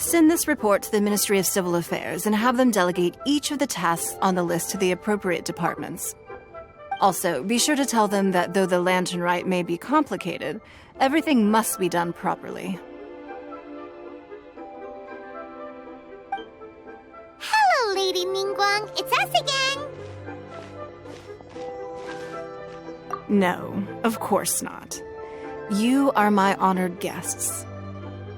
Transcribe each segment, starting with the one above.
Send this report to the Ministry of Civil Affairs and have them delegate each of the tasks on the list to the appropriate departments. Also, be sure to tell them that though the lantern rite may be complicated, everything must be done properly. Hello, Lady Ningguang. It's us again. No, of course not. You are my honored guests.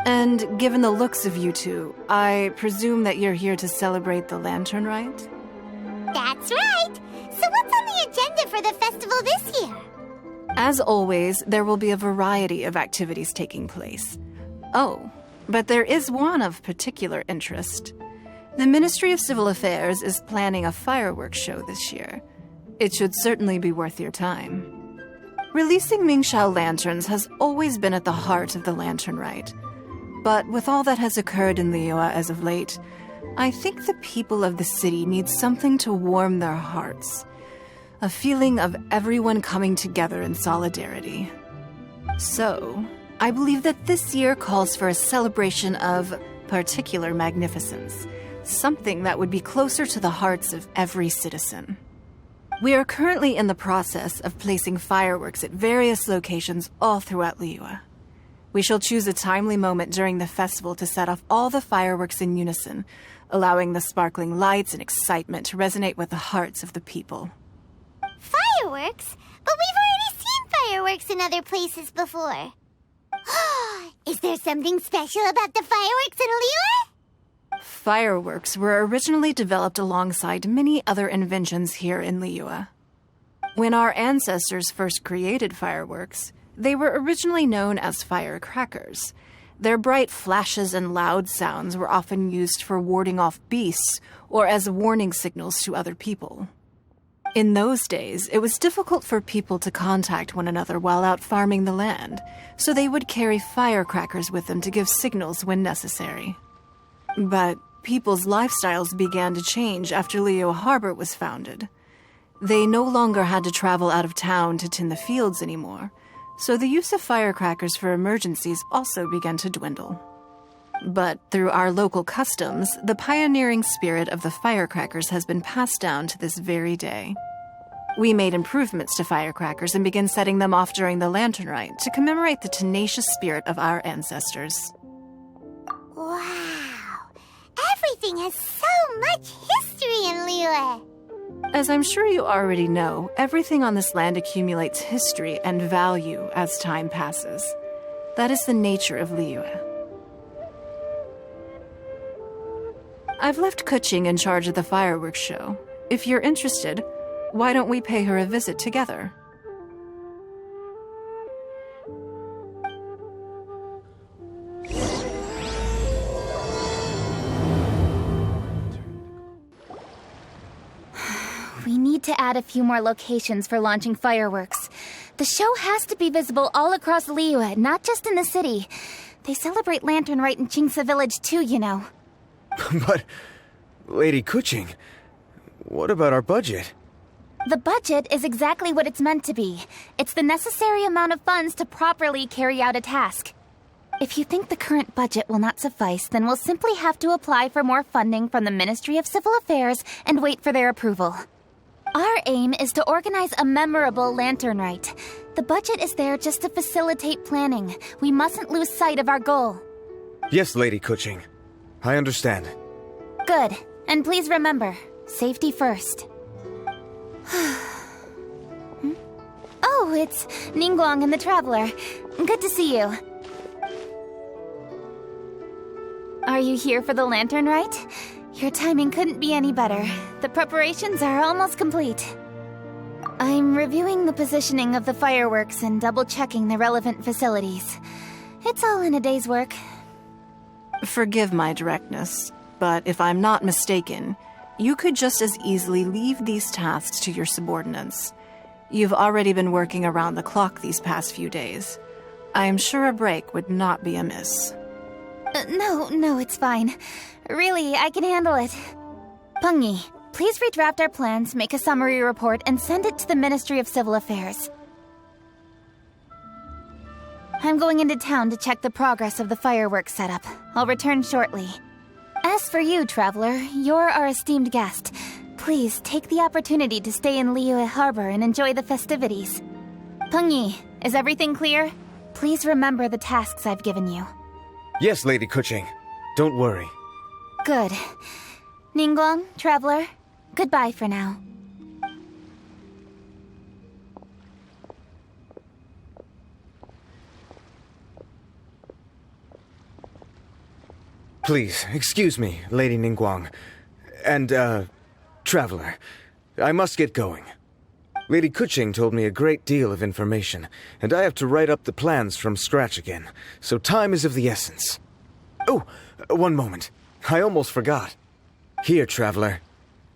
And given the looks of you two, I presume that you're here to celebrate the lantern rite? That's right. So what's on the agenda for the festival this year? As always, there will be a variety of activities taking place. Oh, but there is one of particular interest. The Ministry of Civil Affairs is planning a fireworks show this year. It should certainly be worth your time. Releasing Mingxiao lanterns has always been at the heart of the lantern rite. But with all that has occurred in Liyue as of late, I think the people of the city need something to warm their hearts. A feeling of everyone coming together in solidarity. So, I believe that this year calls for a celebration of particular magnificence. Something that would be closer to the hearts of every citizen. We are currently in the process of placing fireworks at various locations all throughout Liyue. We shall choose a timely moment during the festival to set off all the fireworks in unison, allowing the sparkling lights and excitement to resonate with the hearts of the people. Fireworks? But we've already seen fireworks in other places before. Is there something special about the fireworks in Liyue? Fireworks were originally developed alongside many other inventions here in Liyue. When our ancestors first created fireworks, they were originally known as firecrackers. Their bright flashes and loud sounds were often used for warding off beasts or as warning signals to other people. In those days, it was difficult for people to contact one another while out farming the land, so they would carry firecrackers with them to give signals when necessary. But people's lifestyles began to change after Liyue Harbor was founded. They no longer had to travel out of town to tend the fields anymore, so the use of firecrackers for emergencies also began to dwindle. But through our local customs, the pioneering spirit of the firecrackers has been passed down to this very day. We made improvements to firecrackers and began setting them off during the lantern rite to commemorate the tenacious spirit of our ancestors. Wow! Everything has so much history in Liyue! As I'm sure you already know, everything on this land accumulates history and value as time passes. That is the nature of Liyue. I've left Kuching in charge of the fireworks show. If you're interested, why don't we pay her a visit together? We need to add a few more locations for launching fireworks. The show has to be visible all across Liyue, not just in the city. They celebrate Lantern Rite in Jingsa Village too, you know. But, Lady Kuching, what about our budget? The budget is exactly what it's meant to be. It's the necessary amount of funds to properly carry out a task. If you think the current budget will not suffice, then we'll simply have to apply for more funding from the Ministry of Civil Affairs and wait for their approval. Our aim is to organize a memorable lantern rite. The budget is there just to facilitate planning. We mustn't lose sight of our goal. Yes, Lady Kuching. I understand. Good. And please remember, safety first. Oh, it's Ningguang and the Traveler. Good to see you. Are you here for the lantern rite? Your timing couldn't be any better. The preparations are almost complete. I'm reviewing the positioning of the fireworks and double-checking the relevant facilities. It's all in a day's work. Forgive my directness, but if I'm not mistaken, you could just as easily leave these tasks to your subordinates. You've already been working around the clock these past few days. I am sure a break would not be amiss. No, it's fine. Really, I can handle it. Pengyi, please redraft our plans, make a summary report, and send it to the Ministry of Civil Affairs. I'm going into town to check the progress of the fireworks setup. I'll return shortly. As for you, Traveler, you're our esteemed guest. Please take the opportunity to stay in Liyue Harbor and enjoy the festivities. Pengyi, is everything clear? Please remember the tasks I've given you. Yes, Lady Kuching. Don't worry. Good. Ningguang, Traveler, goodbye for now. Please, excuse me, Lady Ningguang. And, Traveler. I must get going. Lady Kuching told me a great deal of information, and I have to write up the plans from scratch again, so time is of the essence. Oh, one moment. I almost forgot. Here, Traveler.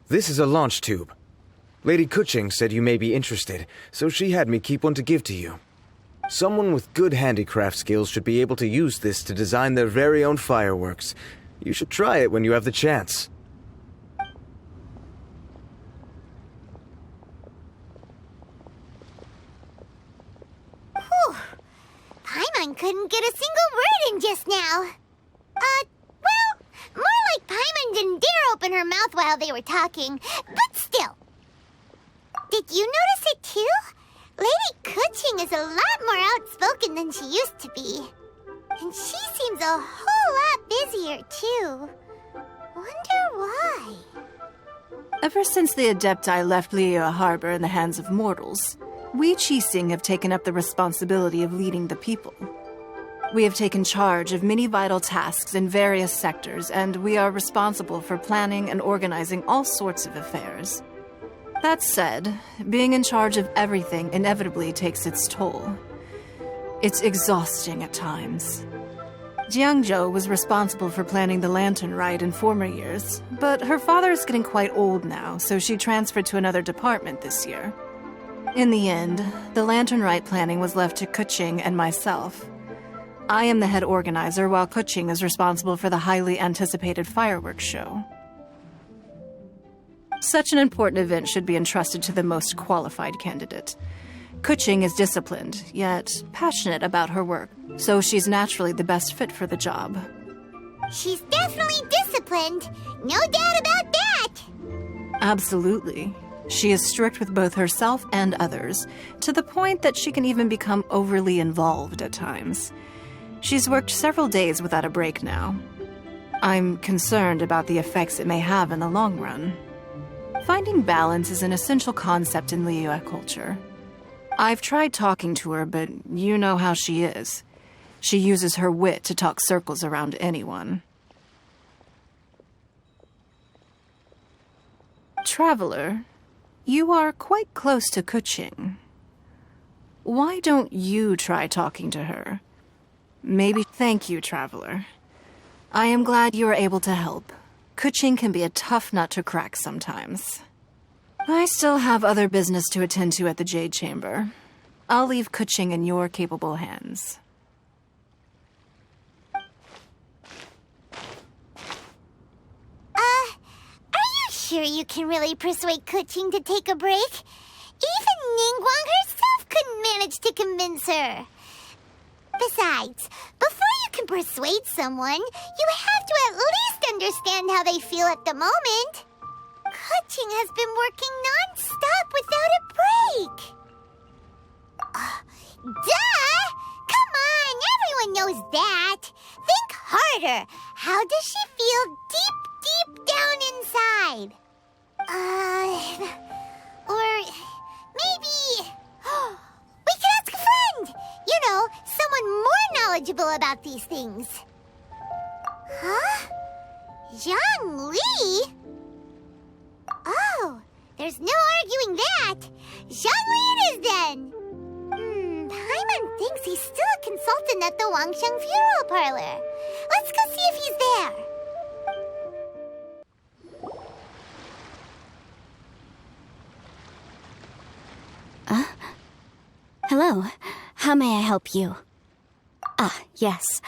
This is a launch tube. Lady Kuching said you may be interested, so she had me keep one to give to you. Someone with good handicraft skills should be able to use this to design their very own fireworks. You should try it when you have the chance. Whew. Paimon couldn't get a single word in just now. Well, more like Paimon didn't dare open her mouth while they were talking, but still. Did you notice it too? Lady Kuching is a lot more outspoken than she used to be. And she seems a whole lot busier too. Wonder why? Ever since the Adepti left Liyue Harbor in the hands of mortals, we Qixing have taken up the responsibility of leading the people. We have taken charge of many vital tasks in various sectors, and we are responsible for planning and organizing all sorts of affairs. That said, being in charge of everything inevitably takes its toll. It's exhausting at times. Jiangzhou was responsible for planning the lantern rite in former years, but her father is getting quite old now, so she transferred to another department this year. In the end, the lantern rite planning was left to Kuching and myself. I am the head organizer, while Kuching is responsible for the highly anticipated fireworks show. Such an important event should be entrusted to the most qualified candidate. Kuching is disciplined, yet passionate about her work, so she's naturally the best fit for the job. She's definitely disciplined. No doubt about that. Absolutely. She is strict with both herself and others, to the point that she can even become overly involved at times. She's worked several days without a break now. I'm concerned about the effects it may have in the long run. Finding balance is an essential concept in Liyue culture. I've tried talking to her, but you know how she is. She uses her wit to talk circles around anyone. Traveler, you are quite close to Kuching. Why don't you try talking to her? Maybe. Thank you, Traveler. I am glad you are able to help. Kuching can be a tough nut to crack sometimes. I still have other business to attend to at the Jade Chamber. I'll leave Kuching in your capable hands. Are you sure you can really persuade Kuching to take a break? Even Ningguang herself couldn't manage to convince her. Besides, before you can persuade someone, you have to at least understand how they feel at the moment. Kuching has been working non-stop without a break. Duh! Come on, everyone knows that. Think harder. How does she feel deep down inside? Or maybe... we can ask a friend! You know, someone more knowledgeable about these things. Huh? Zhang Li? Oh, there's no arguing that. Zhang Li it is then. Paimon thinks he's still a consultant at the Wangsheng Funeral Parlor. Let's go see if he's there. Hello. How may I help you? Yes.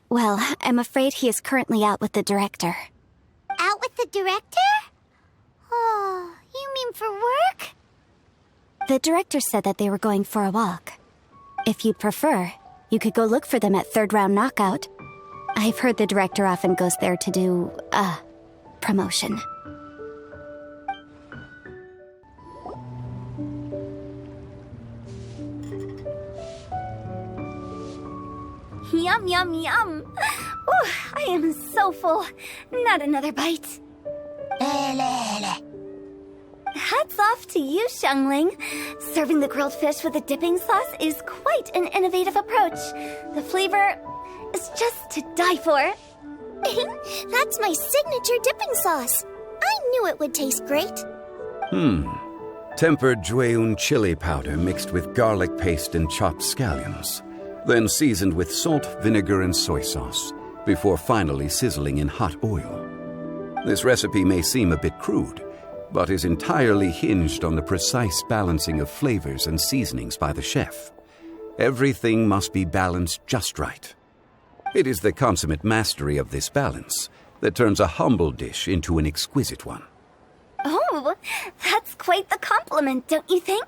Well, I'm afraid he is currently out with the director. Out with the director? Oh, you mean for work? The director said that they were going for a walk. If you'd prefer, You could go look for them at Third Round Knockout. I've heard the director often goes there to do, promotion. Yum, yum, yum. Ooh, I am so full. Not another bite. Hats off to you, Xiangling. Serving the grilled fish with a dipping sauce is quite an innovative approach. The flavor is just to die for. That's my signature dipping sauce. I knew it would taste great. Tempered Jueyun chili powder mixed with garlic paste and chopped scallions, then seasoned with salt, vinegar, and soy sauce, before finally sizzling in hot oil. This recipe may seem a bit crude, but is entirely hinged on the precise balancing of flavors and seasonings by the chef. Everything must be balanced just right. It is the consummate mastery of this balance that turns a humble dish into an exquisite one. Oh, that's quite the compliment, don't you think?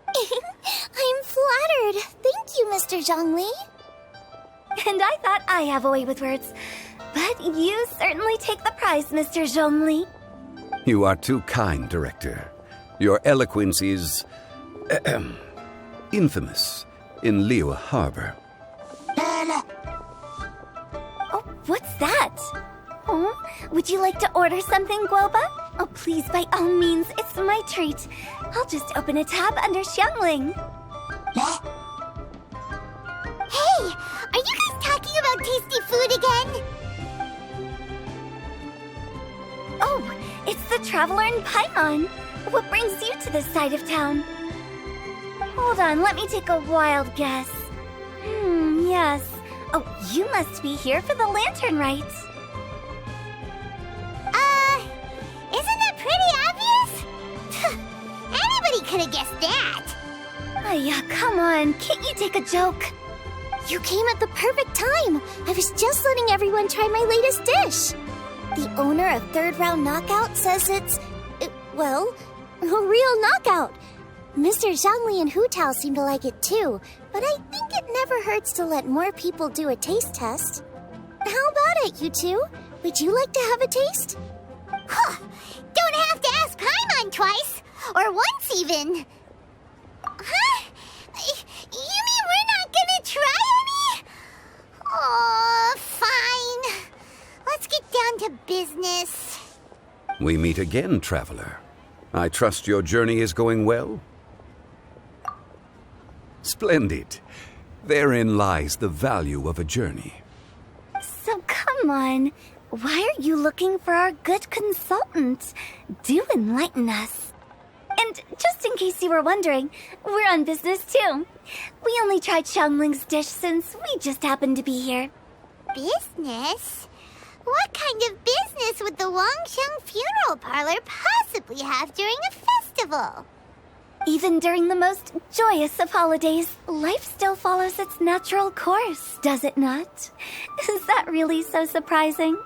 I'm flattered. Thank you, Mr. Zhongli. And I thought I have a way with words. But you certainly take the prize, Mr. Zhongli. You are too kind, Director. Your eloquence is infamous in Liyue Harbor. Oh, what's that? Oh, would you like to order something, Guoba? Oh, please, by all means, it's my treat. I'll just open a tab under Xiangling. Hey, are you guys talking about tasty food again? Oh, it's the Traveler in Paimon. What brings you to this side of town? Hold on, let me take a wild guess. Yes. Oh, you must be here for the lantern rites. Isn't that pretty obvious? Anybody could have guessed that. Yeah, come on, can't you take a joke? You came at the perfect time. I was just letting everyone try my latest dish. The owner of Third Round Knockout says it's, well, a real knockout. Mr. Zhongli and Hu Tao seem to like it too, but I think it never hurts to let more people do a taste test. How about it, you two? Would you like to have a taste? Huh! Don't have to ask Paimon twice, or once even. Huh? You mean we're not gonna try any? Oh, fine. Let's get down to business. We meet again, Traveler. I trust your journey is going well? Splendid. Therein lies the value of a journey. So come on, why are you looking for our good consultant? Do enlighten us. And just in case you were wondering, we're on business too. We only tried Xiangling's dish since we just happened to be here. Business? What kind of business would the Wangsheng Funeral Parlor possibly have during a festival? Even during the most joyous of holidays, life still follows its natural course, does it not? Is that really so surprising?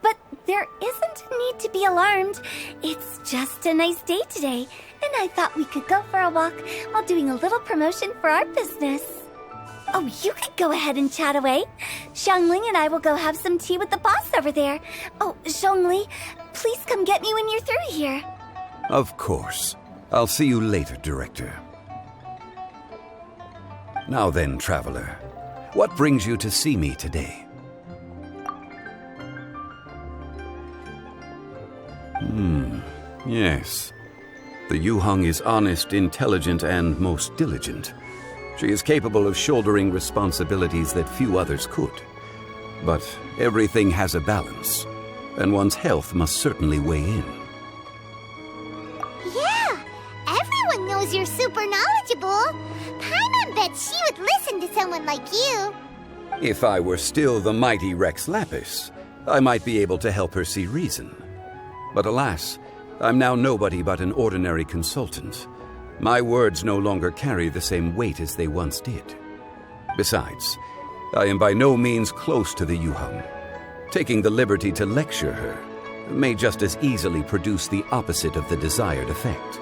But there isn't a need to be alarmed. It's just a nice day today, and I thought we could go for a walk while doing a little promotion for our business. Oh, you could go ahead and chat away. Xiangling and I will go have some tea with the boss over there. Oh, Zhongli, please come get me when you're through here. Of course. I'll see you later, Director. Now then, Traveler, what brings you to see me today? Yes. The Yuheng is honest, intelligent, and most diligent. She is capable of shouldering responsibilities that few others could. But everything has a balance, and one's health must certainly weigh in. Yeah, everyone knows you're super knowledgeable. Paimon bets she would listen to someone like you. If I were still the mighty Rex Lapis, I might be able to help her see reason. But alas, I'm now nobody but an ordinary consultant. My words no longer carry the same weight as they once did. Besides, I am by no means close to the Yuheng. Taking the liberty to lecture her may just as easily produce the opposite of the desired effect.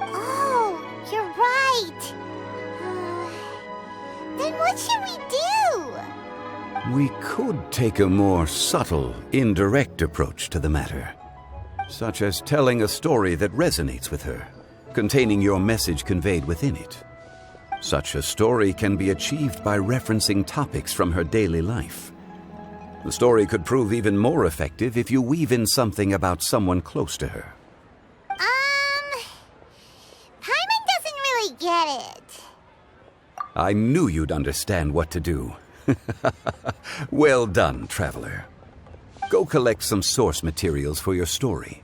Oh, you're right. We could take a more subtle, indirect approach to the matter, such as telling a story that resonates with her, containing your message conveyed within it. Such a story can be achieved by referencing topics from her daily life. The story could prove even more effective if you weave in something about someone close to her. Paimon doesn't really get it. I knew you'd understand what to do. Well done, traveler. Go collect some source materials for your story.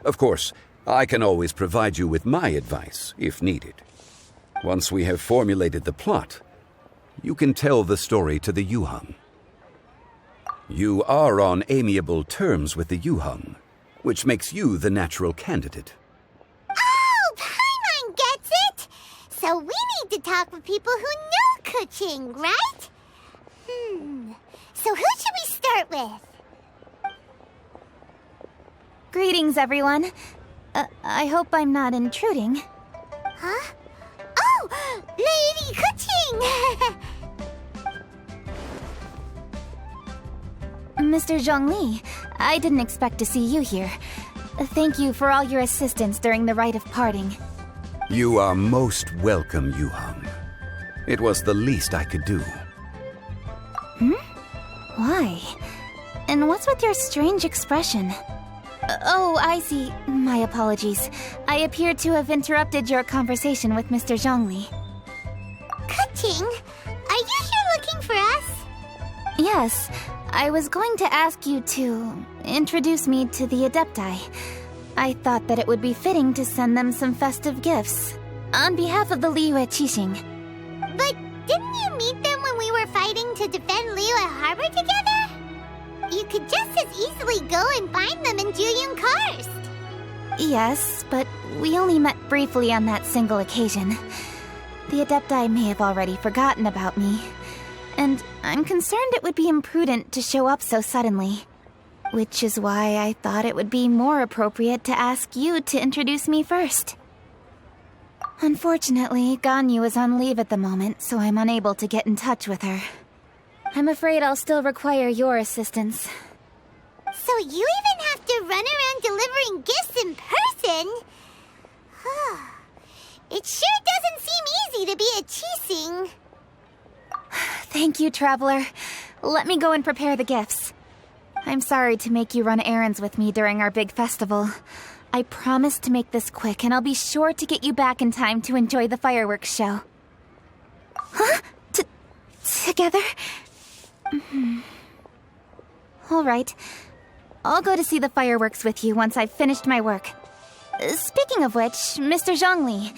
Of course, I can always provide you with my advice, if needed. Once we have formulated the plot, you can tell the story to the Yuheng. You are on amiable terms with the Yuheng, which makes you the natural candidate. Oh, Paimon gets it! So we need to talk with people who know Kuching, right? So who should we start with? Greetings, everyone. I hope I'm not intruding. Huh? Oh! Lady Kuching! Mr. Zhongli, I didn't expect to see you here. Thank you for all your assistance during the rite of parting. You are most welcome, Yuheng. It was the least I could do. Why? And what's with your strange expression? Oh, I see. My apologies. I appear to have interrupted your conversation with Mr. Zhongli. Kuching, are you here looking for us? Yes, I was going to ask you to introduce me to the Adepti. I thought that it would be fitting to send them some festive gifts. On behalf of the Liyue Qixing. But didn't you meet them when we were fighting to defend Liyue Harbor together? You could just as easily go and find them in Juyun Karst. Yes, but we only met briefly on that single occasion. The Adepti may have already forgotten about me. And I'm concerned it would be imprudent to show up so suddenly. Which is why I thought it would be more appropriate to ask you to introduce me first. Unfortunately, Ganyu is on leave at the moment, so I'm unable to get in touch with her. I'm afraid I'll still require your assistance. So you even have to run around delivering gifts in person? It sure doesn't seem easy to be a Qixing. Thank you, Traveler. Let me go and prepare the gifts. I'm sorry to make you run errands with me during our big festival. I promise to make this quick, and I'll be sure to get you back in time to enjoy the fireworks show. Huh? Together? All right. I'll go to see the fireworks with you once I've finished my work. Speaking of which, Mr. Zhongli,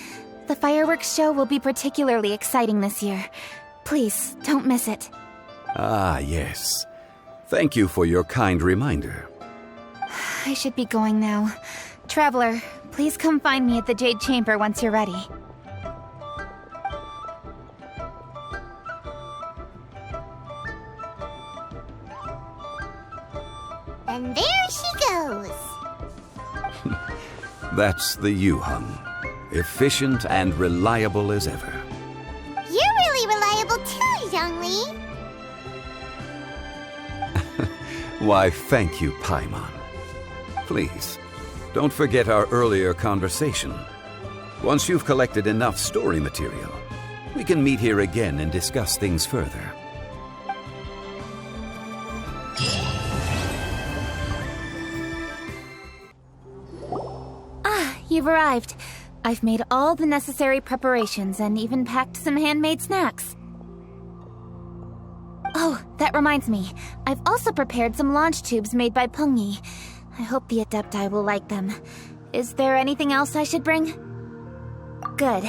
the fireworks show will be particularly exciting this year. Please, don't miss it. Ah, yes. Thank you for your kind reminder. I should be going now. Traveler, please come find me at the Jade Chamber once you're ready. And there she goes. That's the Yuheng. Efficient and reliable as ever. You're really reliable too, Zhongli. Why, thank you, Paimon. Please, don't forget our earlier conversation. Once you've collected enough story material, we can meet here again and discuss things further. You've arrived. I've made all the necessary preparations and even packed some handmade snacks. Oh, that reminds me. I've also prepared some launch tubes made by Pengyi. I hope the Adepti will like them. Is there anything else I should bring? Good.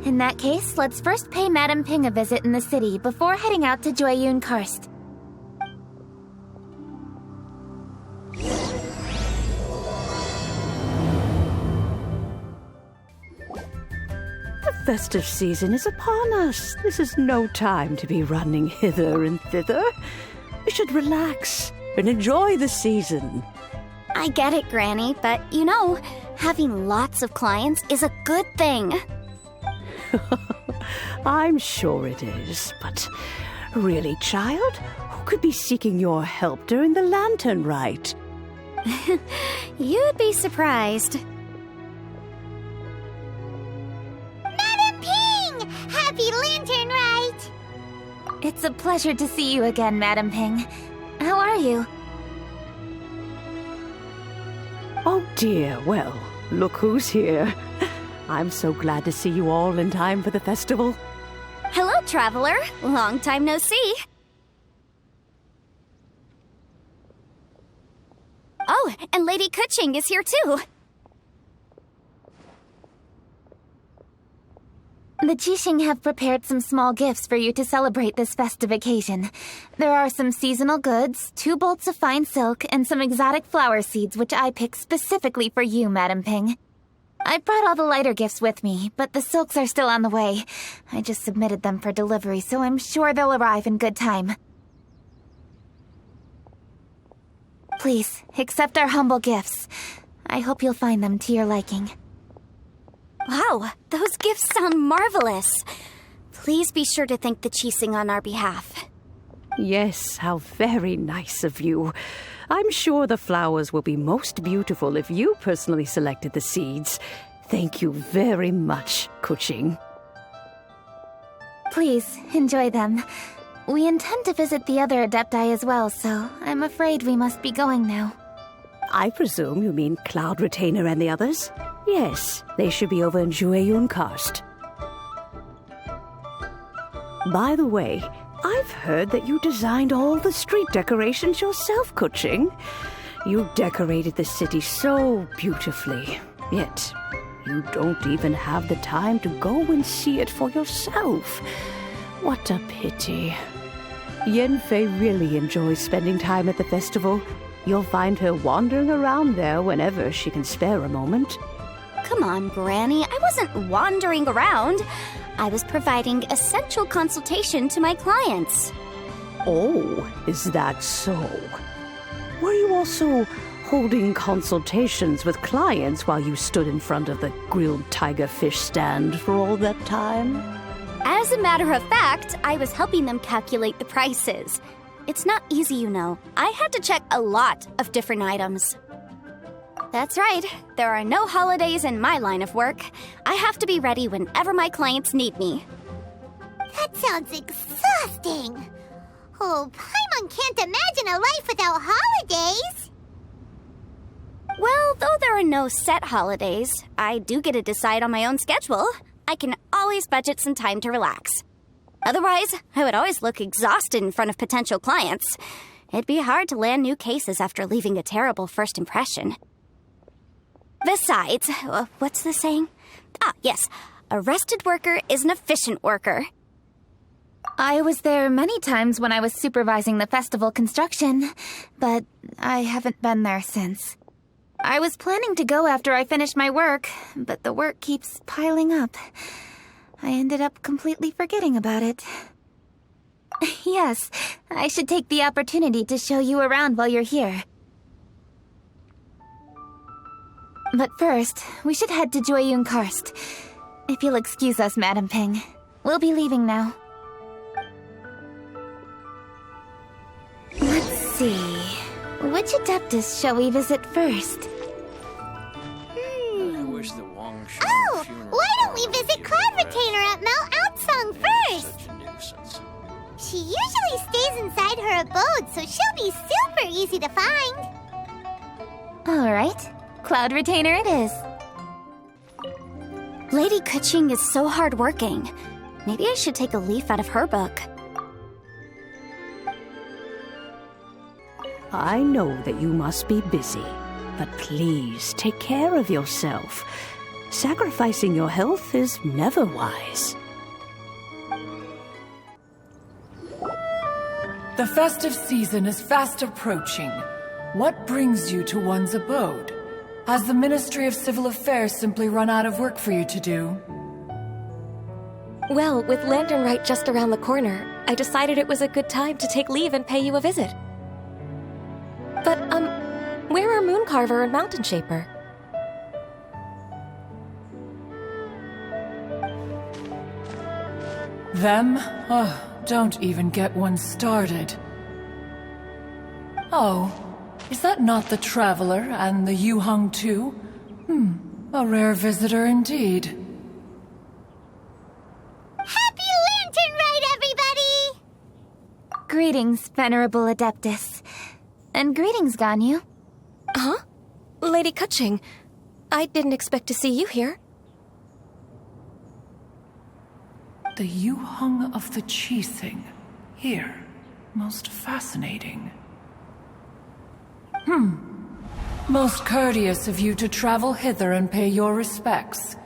In that case, let's first pay Madame Ping a visit in the city before heading out to Juyun Karst. The festive season is upon us. This is no time to be running hither and thither. We should relax and enjoy the season. I get it, Granny, but you know, having lots of clients is a good thing. I'm sure it is, but really, child, who could be seeking your help during the lantern rite? You'd be surprised. Madam Ping! Happy Lantern Rite! It's a pleasure to see you again, Madam Ping. How are you? Oh dear, well, look who's here. I'm so glad to see you all in time for the festival. Hello, traveler. Long time no see. Oh, and Lady Kuching is here too. The Jixing have prepared some small gifts for you to celebrate this festive occasion. There are some seasonal goods, 2 bolts of fine silk, and some exotic flower seeds which I picked specifically for you, Madam Ping. I brought all the lighter gifts with me, but the silks are still on the way. I just submitted them for delivery, so I'm sure they'll arrive in good time. Please, accept our humble gifts. I hope you'll find them to your liking. Wow, those gifts sound marvelous. Please be sure to thank the Jixing on our behalf. Yes, how very nice of you. I'm sure the flowers will be most beautiful if you personally selected the seeds. Thank you very much, Kuching. Please, enjoy them. We intend to visit the other Adepti as well, so I'm afraid we must be going now. I presume you mean Cloud Retainer and the others? Yes, they should be over in Jueyun Karst. By the way, I've heard that you designed all the street decorations yourself, Kuching. You decorated the city so beautifully, yet you don't even have the time to go and see it for yourself. What a pity. Yanfei really enjoys spending time at the festival. You'll find her wandering around there whenever she can spare a moment. Come on, Granny. I wasn't wandering around. I was providing essential consultation to my clients. Oh, is that so? Were you also holding consultations with clients while you stood in front of the grilled tiger fish stand for all that time? As a matter of fact, I was helping them calculate the prices. It's not easy, you know. I had to check a lot of different items. That's right. There are no holidays in my line of work. I have to be ready whenever my clients need me. That sounds exhausting. Oh, Paimon can't imagine a life without holidays. Well, though there are no set holidays, I do get to decide on my own schedule. I can always budget some time to relax. Otherwise, I would always look exhausted in front of potential clients. It'd be hard to land new cases after leaving a terrible first impression. Besides, what's the saying? Ah, yes. A rested worker is an efficient worker. I was there many times when I was supervising the festival construction, but I haven't been there since. I was planning to go after I finished my work, but the work keeps piling up. I ended up completely forgetting about it. Yes, I should take the opportunity to show you around while you're here. But first, we should head to Jueyun Karst. If you'll excuse us, Madam Ping. We'll be leaving now. Let's see. Which Adeptus shall we visit first? Oh, why don't we visit Cloud Retainer at Mount Outsong first? She usually stays inside her abode, so she'll be super easy to find. All right. Cloud Retainer it is. Lady Kuching is so hardworking. Maybe I should take a leaf out of her book. I know that you must be busy, but please take care of yourself. Sacrificing your health is never wise. The festive season is fast approaching. What brings you to one's abode? Has the Ministry of Civil Affairs simply run out of work for you to do? Well, with Lantern Rite just around the corner, I decided it was a good time to take leave and pay you a visit. But, where are Mooncarver and Mountain Shaper? Them? Oh, don't even get one started. Oh, is that not the Traveler and the Yuheng too? A rare visitor indeed. Happy Lantern Ride, everybody! Greetings, Venerable Adeptus. And greetings, Ganyu. Huh? Lady Kuching, I didn't expect to see you here. The Yuheng of the Qixing. Here. Most fascinating. Most courteous of you to travel hither and pay your respects.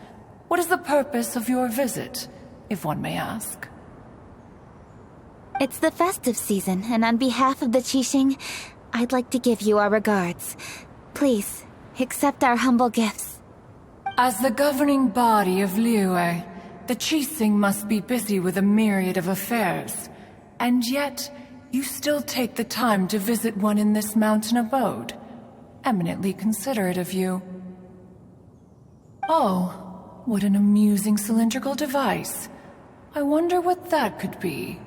What is the purpose of your visit, if one may ask? It's the festive season, and on behalf of the Qixing, I'd like to give you our regards. Please, accept our humble gifts. As the governing body of Liyue, the Qixing must be busy with a myriad of affairs. And yet, you still take the time to visit one in this mountain abode. Eminently considerate of you. Oh, what an amusing cylindrical device. I wonder what that could be.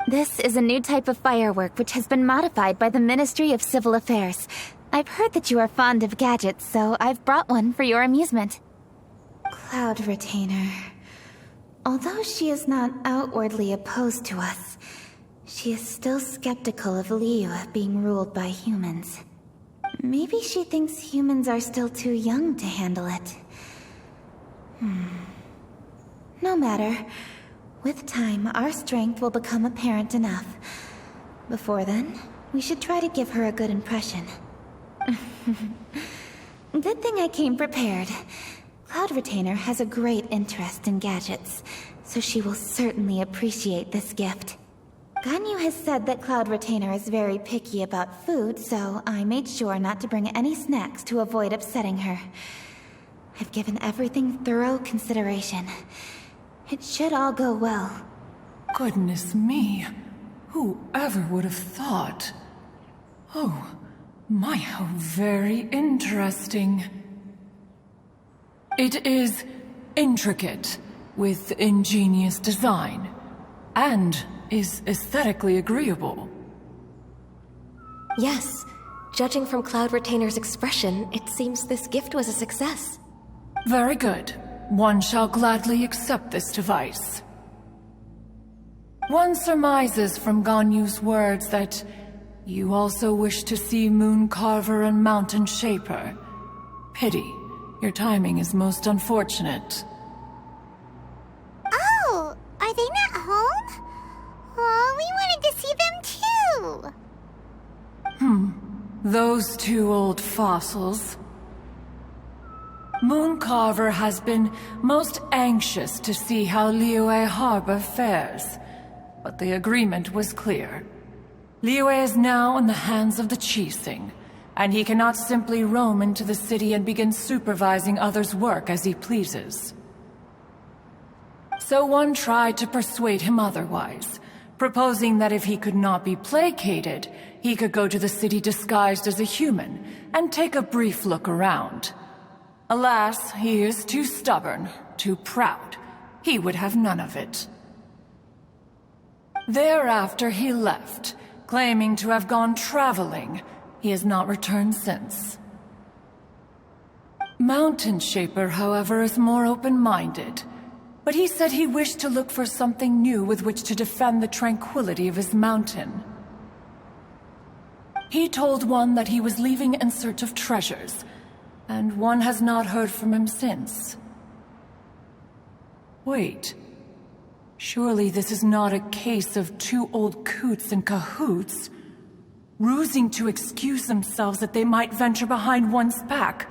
This is a new type of firework which has been modified by the Ministry of Civil Affairs. I've heard that you are fond of gadgets, so I've brought one for your amusement. Cloud Retainer. Although she is not outwardly opposed to us, she is still skeptical of Liyue being ruled by humans. Maybe she thinks humans are still too young to handle it. No matter. With time, our strength will become apparent enough. Before then, we should try to give her a good impression. Good thing I came prepared. Cloud Retainer has a great interest in gadgets, so she will certainly appreciate this gift. Ganyu has said that Cloud Retainer is very picky about food, so I made sure not to bring any snacks to avoid upsetting her. I've given everything thorough consideration. It should all go well. Goodness me. Whoever would have thought? Oh, my, how very interesting. It is intricate, with ingenious design, and is aesthetically agreeable. Yes. Judging from Cloud Retainer's expression, it seems this gift was a success. Very good. One shall gladly accept this device. One surmises from Ganyu's words that you also wish to see Moon Carver and Mountain Shaper. Pity. Your timing is most unfortunate. Oh, are they not home? Oh, we wanted to see them too. Those two old fossils. Moon Carver has been most anxious to see how Liyue Harbor fares, but the agreement was clear. Liyue is now in the hands of the Qixing, and he cannot simply roam into the city and begin supervising others' work as he pleases. So one tried to persuade him otherwise, proposing that if he could not be placated, he could go to the city disguised as a human and take a brief look around. Alas, he is too stubborn, too proud. He would have none of it. Thereafter he left, claiming to have gone traveling. He has not returned since. Mountain Shaper, however, is more open-minded. But he said he wished to look for something new with which to defend the tranquility of his mountain. He told one that he was leaving in search of treasures, and one has not heard from him since. Wait. Surely this is not a case of two old coots in cahoots, rusing to excuse themselves that they might venture behind one's back,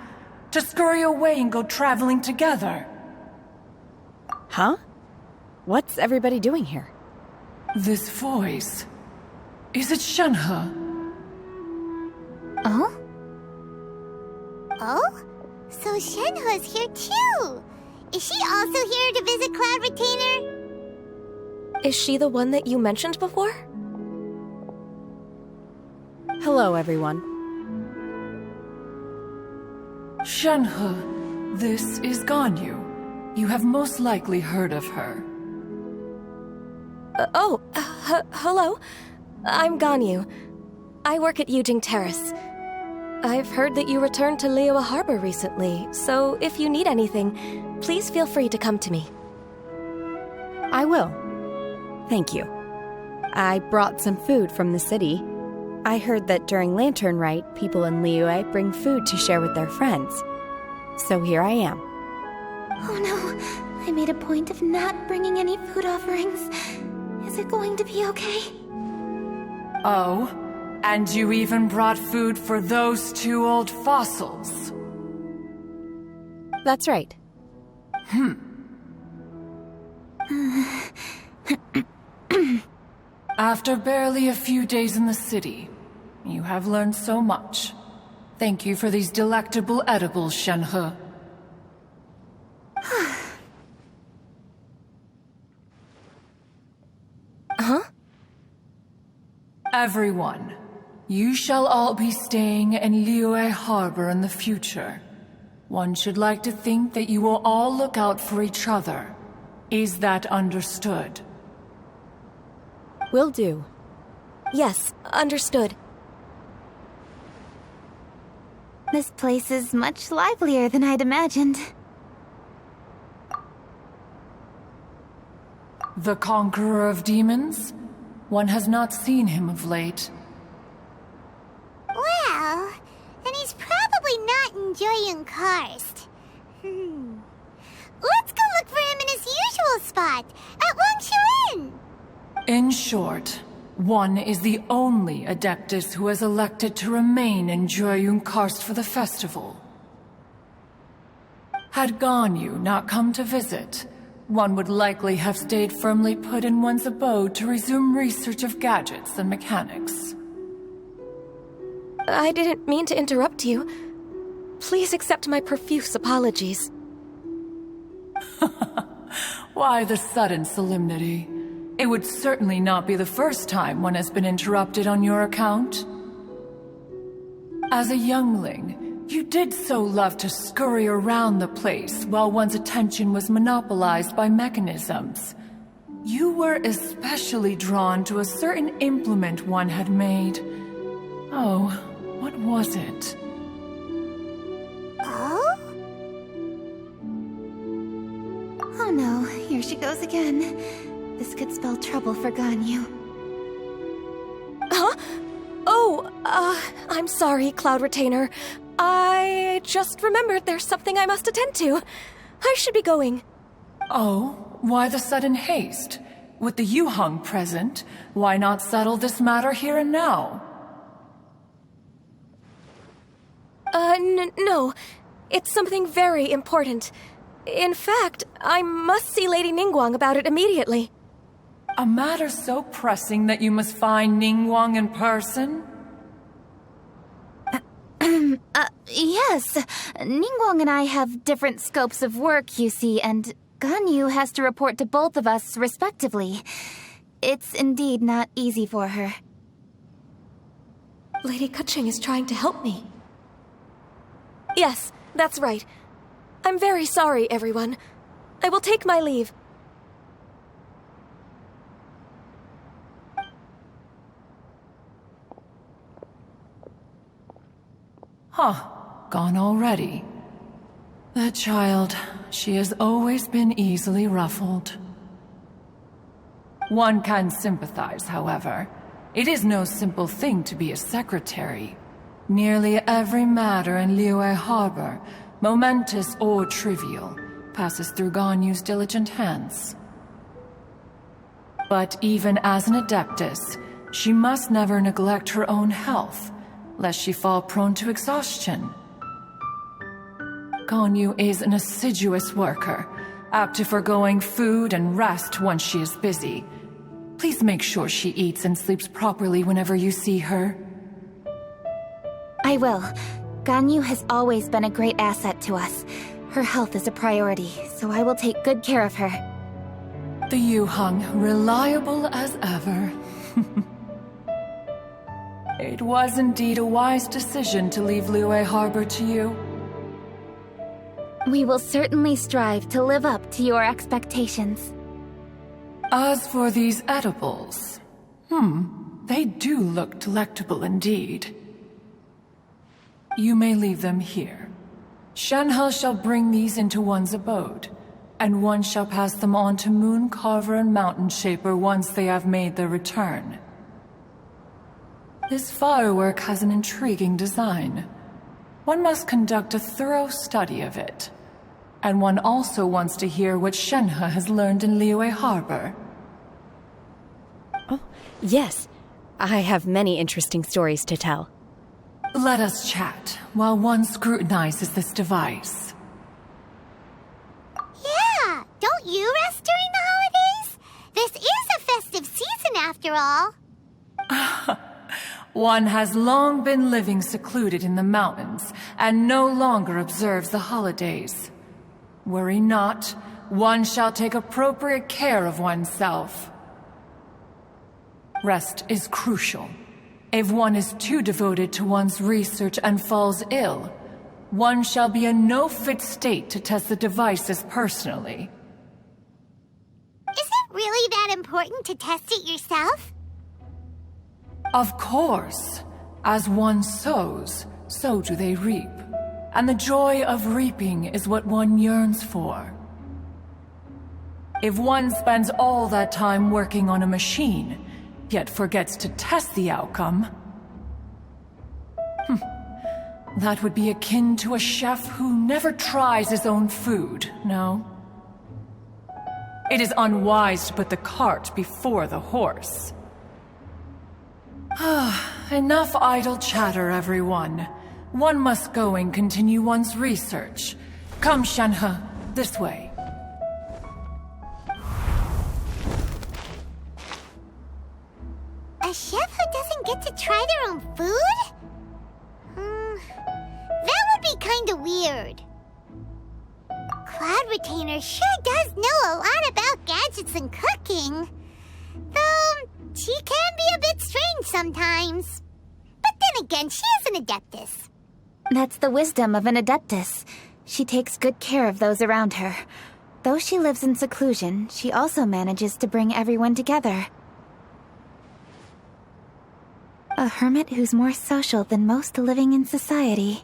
to scurry away and go traveling together. Huh? What's everybody doing here? This voice... is it Shenhe? Oh? Oh? So Shenhe's here too! Is she also here to visit Cloud Retainer? Is she the one that you mentioned before? Hello, everyone. Shenhe, this is Ganyu. You have most likely heard of her. Hello. I'm Ganyu. I work at Yujing Terrace. I've heard that you returned to Liyue Harbor recently, so if you need anything, please feel free to come to me. I will. Thank you. I brought some food from the city. I heard that during Lantern Rite, people in Liyue bring food to share with their friends. So here I am. Oh no, I made a point of not bringing any food offerings. Is it going to be okay? Oh, and you even brought food for those two old fossils. That's right. After barely a few days in the city, you have learned so much. Thank you for these delectable edibles, Shenhe. Huh? Everyone, you shall all be staying in Liyue Harbor in the future. One should like to think that you will all look out for each other. Is that understood? Will do. Yes, understood. This place is much livelier than I'd imagined. The conqueror of demons? One has not seen him of late. Well, then he's probably not enjoying Karst. Let's go look for him in his usual spot, at Wangshu Inn. In short, one is the only Adeptus who has elected to remain in Joyun Karst for the festival. Had Ganyu not come to visit, one would likely have stayed firmly put in one's abode to resume research of gadgets and mechanics. I didn't mean to interrupt you. Please accept my profuse apologies. Why the sudden solemnity? It would certainly not be the first time one has been interrupted on your account. As a youngling, you did so love to scurry around the place while one's attention was monopolized by mechanisms. You were especially drawn to a certain implement one had made. Oh, what was it? Oh? Oh no, here she goes again. This could spell trouble for Ganyu. Huh? Oh, I'm sorry, Cloud Retainer. I just remembered there's something I must attend to. I should be going. Oh, why the sudden haste? With the Yuheng present, why not settle this matter here and now? No. It's something very important. In fact, I must see Lady Ningguang about it immediately. A matter so pressing that you must find Ningguang in person? Yes. Ningguang and I have different scopes of work, you see, and Ganyu has to report to both of us respectively. It's indeed not easy for her. Lady Kuching is trying to help me. Yes, that's right. I'm very sorry, everyone. I will take my leave. Huh, gone already. That child, she has always been easily ruffled. One can sympathize, however. It is no simple thing to be a secretary. Nearly every matter in Liyue Harbor, momentous or trivial, passes through Ganyu's diligent hands. But even as an Adeptus, she must never neglect her own health, lest she fall prone to exhaustion. Ganyu is an assiduous worker, apt to foregoing food and rest once she is busy. Please make sure she eats and sleeps properly whenever you see her. I will. Ganyu has always been a great asset to us. Her health is a priority, so I will take good care of her. The Yuheng, reliable as ever. It was indeed a wise decision to leave Liyue Harbor to you. We will certainly strive to live up to your expectations. As for these edibles, They do look delectable indeed. You may leave them here. Shenhe shall bring these into one's abode, and one shall pass them on to Moon Carver and Mountain Shaper once they have made their return. This firework has an intriguing design. One must conduct a thorough study of it. And one also wants to hear what Shenhe has learned in Liyue Harbor. Oh, yes. I have many interesting stories to tell. Let us chat while one scrutinizes this device. Yeah, don't you rest during the holidays? This is a festive season after all. One has long been living secluded in the mountains and no longer observes the holidays. Worry not, one shall take appropriate care of oneself. Rest is crucial. If one is too devoted to one's research and falls ill, one shall be in no fit state to test the devices personally. Is it really that important to test it yourself? Of course. As one sows, so do they reap. And the joy of reaping is what one yearns for. If one spends all that time working on a machine, yet forgets to test the outcome, that would be akin to a chef who never tries his own food, no? It is unwise to put the cart before the horse. Enough idle chatter, everyone. One must go and continue one's research. Come, Shenhe, this way. A chef who doesn't get to try their own food? That would be kinda weird. Cloud Retainer sure does know a lot about gadgets and cooking. Though, she can be a bit strange sometimes. But then again, she is an adeptus. That's the wisdom of an adeptus. She takes good care of those around her. Though she lives in seclusion, she also manages to bring everyone together. A hermit who's more social than most living in society.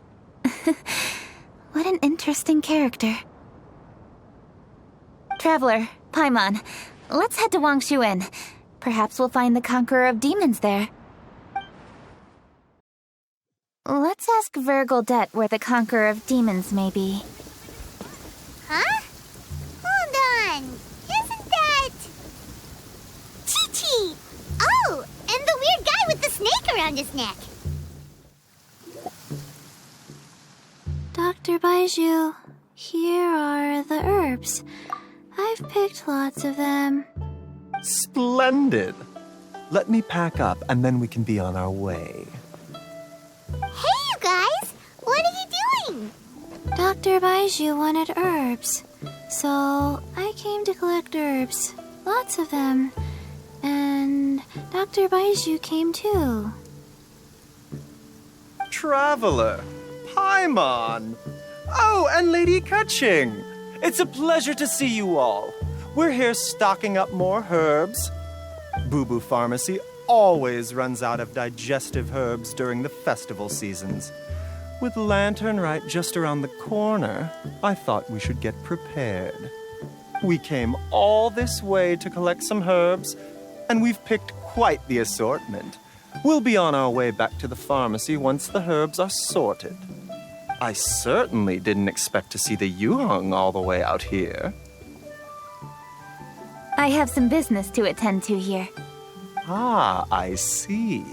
What an interesting character. Traveler, Paimon, let's head to Wangshuin. Perhaps we'll find the Conqueror of Demons there. Let's ask Vergildet where the Conqueror of Demons may be. Huh? Hold on. Isn't that... Chi-Chi! Oh, and the weird guy with the snake around his neck. Dr. Baiju, here are the herbs. I've picked lots of them. Splendid! Let me pack up and then we can be on our way. Hey, you guys! What are you doing? Dr. Baiju wanted herbs, so I came to collect herbs. Lots of them. And Dr. Baiju came too. Traveler! Paimon! Oh, and Lady Kutching! It's a pleasure to see you all. We're here stocking up more herbs. Boo Boo Pharmacy always runs out of digestive herbs during the festival seasons. With Lantern right just around the corner, I thought we should get prepared. We came all this way to collect some herbs, and we've picked quite the assortment. We'll be on our way back to the pharmacy once the herbs are sorted. I certainly didn't expect to see the Yuheng all the way out here. I have some business to attend to here. Ah, I see.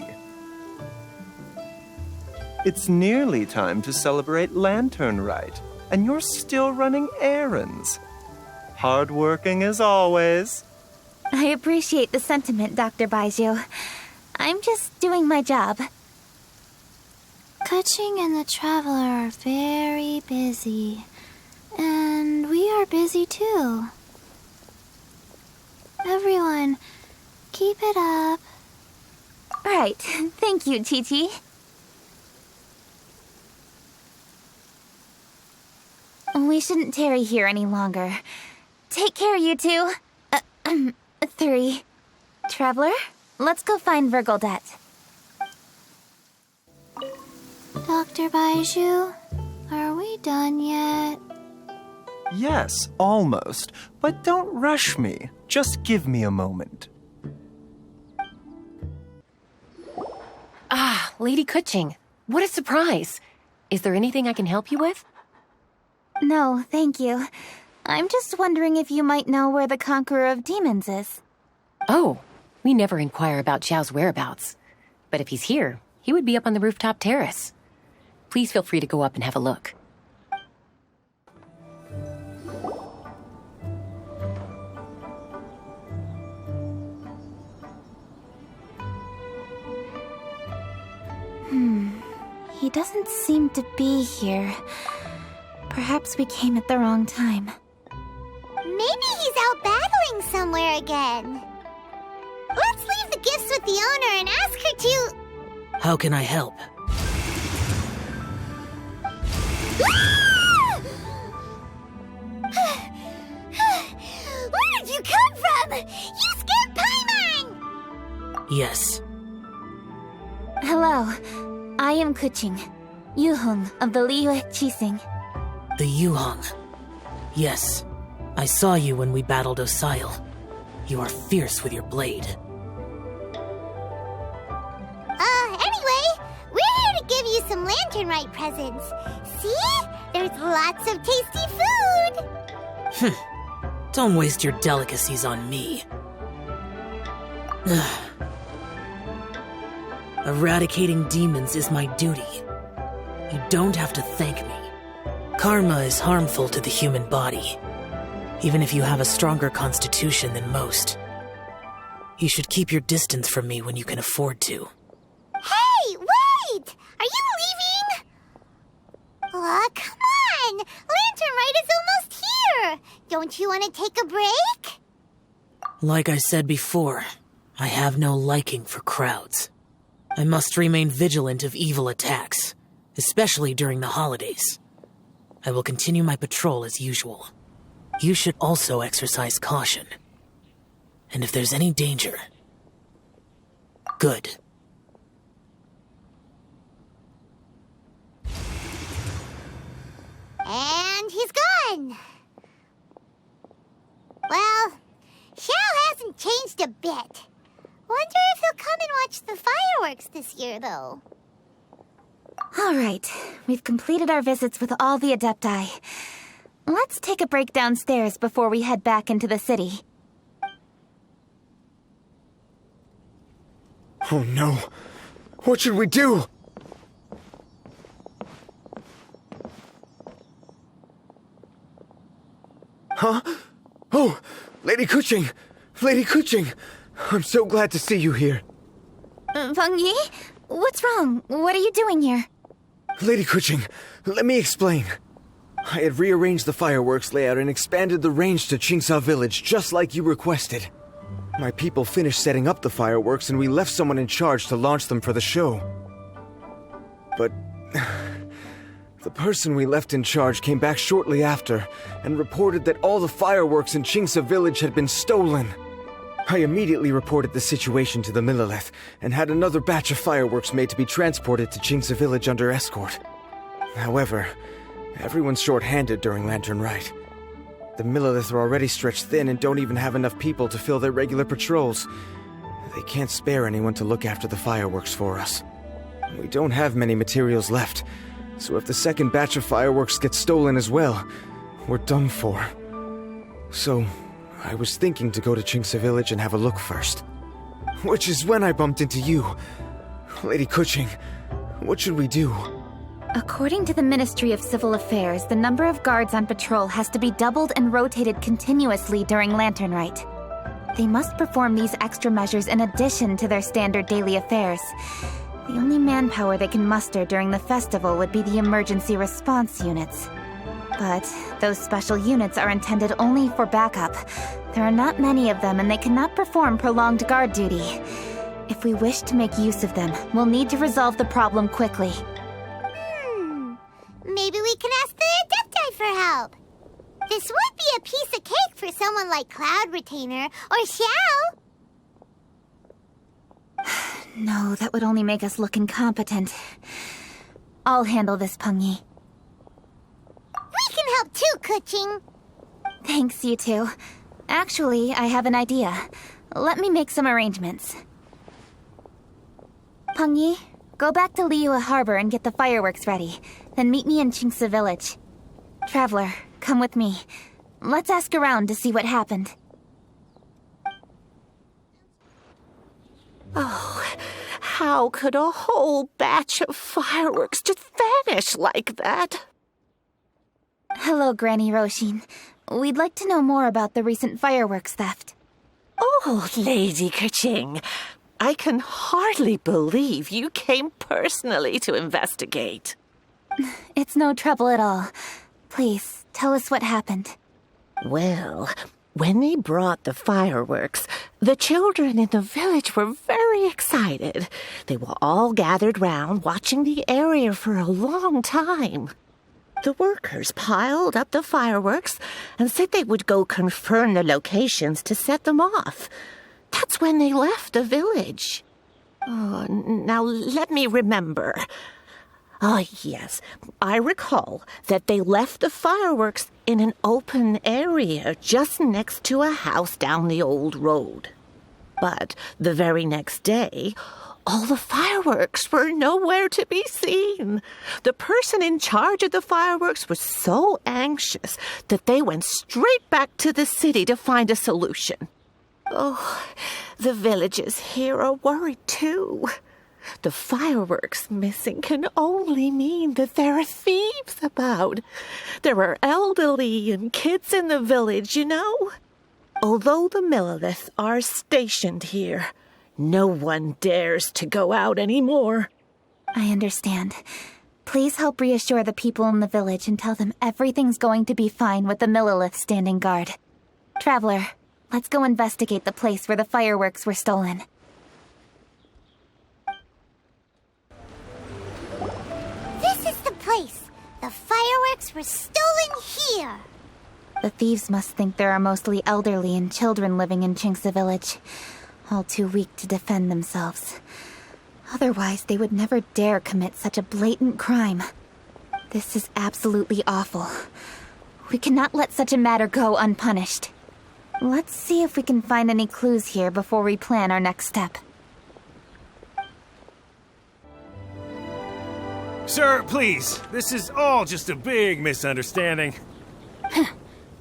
It's nearly time to celebrate Lantern Rite, and you're still running errands. Hardworking as always. I appreciate the sentiment, Dr. Baiju. I'm just doing my job. Kutching and the Traveler are very busy. And we are busy too. Everyone, keep it up. Right. Thank you, Chi-Chi. We shouldn't tarry here any longer. Take care, you two. 3. Traveler, let's go find Virgoldette. Dr. Baiju, are we done yet? Yes, almost. But don't rush me. Just give me a moment. Ah, Lady Kuching. What a surprise. Is there anything I can help you with? No, thank you. I'm just wondering if you might know where the Conqueror of Demons is. Oh, we never inquire about Xiao's whereabouts. But if he's here, he would be up on the rooftop terrace. Please feel free to go up and have a look. He doesn't seem to be here. Perhaps we came at the wrong time. Maybe he's out battling somewhere again. Let's leave the gifts with the owner and ask her to... How can I help? Where did you come from? You scared Paimon! Yes. Hello, I am Kuching, Yuhong of the Liyue Qixing. The Yuhong. Yes. I saw you when we battled Osile. You are fierce with your blade. Anyway, we're here to give you some Lantern Rite presents. See? There's lots of tasty food! Don't waste your delicacies on me. Eradicating demons is my duty. You don't have to thank me. Karma is harmful to the human body, even if you have a stronger constitution than most. You should keep your distance from me when you can afford to. Hey, wait! Are you leaving? Aw, come on! Lantern Rite is almost here! Don't you want to take a break? Like I said before, I have no liking for crowds. I must remain vigilant of evil attacks, especially during the holidays. I will continue my patrol as usual. You should also exercise caution. And if there's any danger... Good. And he's gone! Well, Xiao hasn't changed a bit. Wonder if he'll come and watch the fireworks this year, though. All right, we've completed our visits with all the Adepti. Let's take a break downstairs before we head back into the city. Oh no. What should we do? Huh? Oh, Lady Kuching! Lady Kuching! I'm so glad to see you here. Feng Yi? What's wrong? What are you doing here? Lady Kuching, let me explain. I had rearranged the fireworks layout and expanded the range to Qingsa Village just like you requested. My people finished setting up the fireworks and we left someone in charge to launch them for the show. But... the person we left in charge came back shortly after and reported that all the fireworks in Qingsa Village had been stolen. I immediately reported the situation to the Millelith and had another batch of fireworks made to be transported to Qingsa Village under escort. However, everyone's short-handed during Lantern Rite. The Millelith are already stretched thin and don't even have enough people to fill their regular patrols. They can't spare anyone to look after the fireworks for us. We don't have many materials left, so if the second batch of fireworks gets stolen as well, we're done for. So, I was thinking to go to Qingsa Village and have a look first. Which is when I bumped into you. Lady Kuching, what should we do? According to the Ministry of Civil Affairs, the number of guards on patrol has to be doubled and rotated continuously during Lantern Rite. They must perform these extra measures in addition to their standard daily affairs. The only manpower they can muster during the festival would be the emergency response units. But those special units are intended only for backup. There are not many of them and they cannot perform prolonged guard duty. If we wish to make use of them, we'll need to resolve the problem quickly. Maybe we can ask the Adepti for help. This would be a piece of cake for someone like Cloud Retainer or Xiao. No, that would only make us look incompetent. I'll handle this, Pengyi. We can help too, Kuching. Thanks, you two. Actually, I have an idea. Let me make some arrangements. Pengyi, go back to Liyue Harbor and get the fireworks ready. Then meet me in Qingce Village. Traveler, come with me. Let's ask around to see what happened. Oh, how could a whole batch of fireworks just vanish like that? Hello, Granny Roshin. We'd like to know more about the recent fireworks theft. Oh, Lady Kuching, I can hardly believe you came personally to investigate. It's no trouble at all. Please, tell us what happened. Well, when they brought the fireworks, the children in the village were very excited. They were all gathered round, watching the area for a long time. The workers piled up the fireworks and said they would go confirm the locations to set them off. That's when they left the village. Oh, now let me remember. Oh, yes, I recall that they left the fireworks in an open area just next to a house down the old road. But the very next day, all the fireworks were nowhere to be seen. The person in charge of the fireworks was so anxious that they went straight back to the city to find a solution. Oh, the villagers here are worried too. The fireworks missing can only mean that there are thieves about. There are elderly and kids in the village, you know. Although the Millilith are stationed here, no one dares to go out anymore. I understand. Please help reassure the people in the village and tell them everything's going to be fine with the Millilith standing guard. Traveler, let's go investigate the place where the fireworks were stolen. This is the place. The fireworks were stolen here. The thieves must think there are mostly elderly and children living in Qingce Village, all too weak to defend themselves. Otherwise, they would never dare commit such a blatant crime. This is absolutely awful. We cannot let such a matter go unpunished. Let's see if we can find any clues here before we plan our next step. Sir, please. This is all just a big misunderstanding.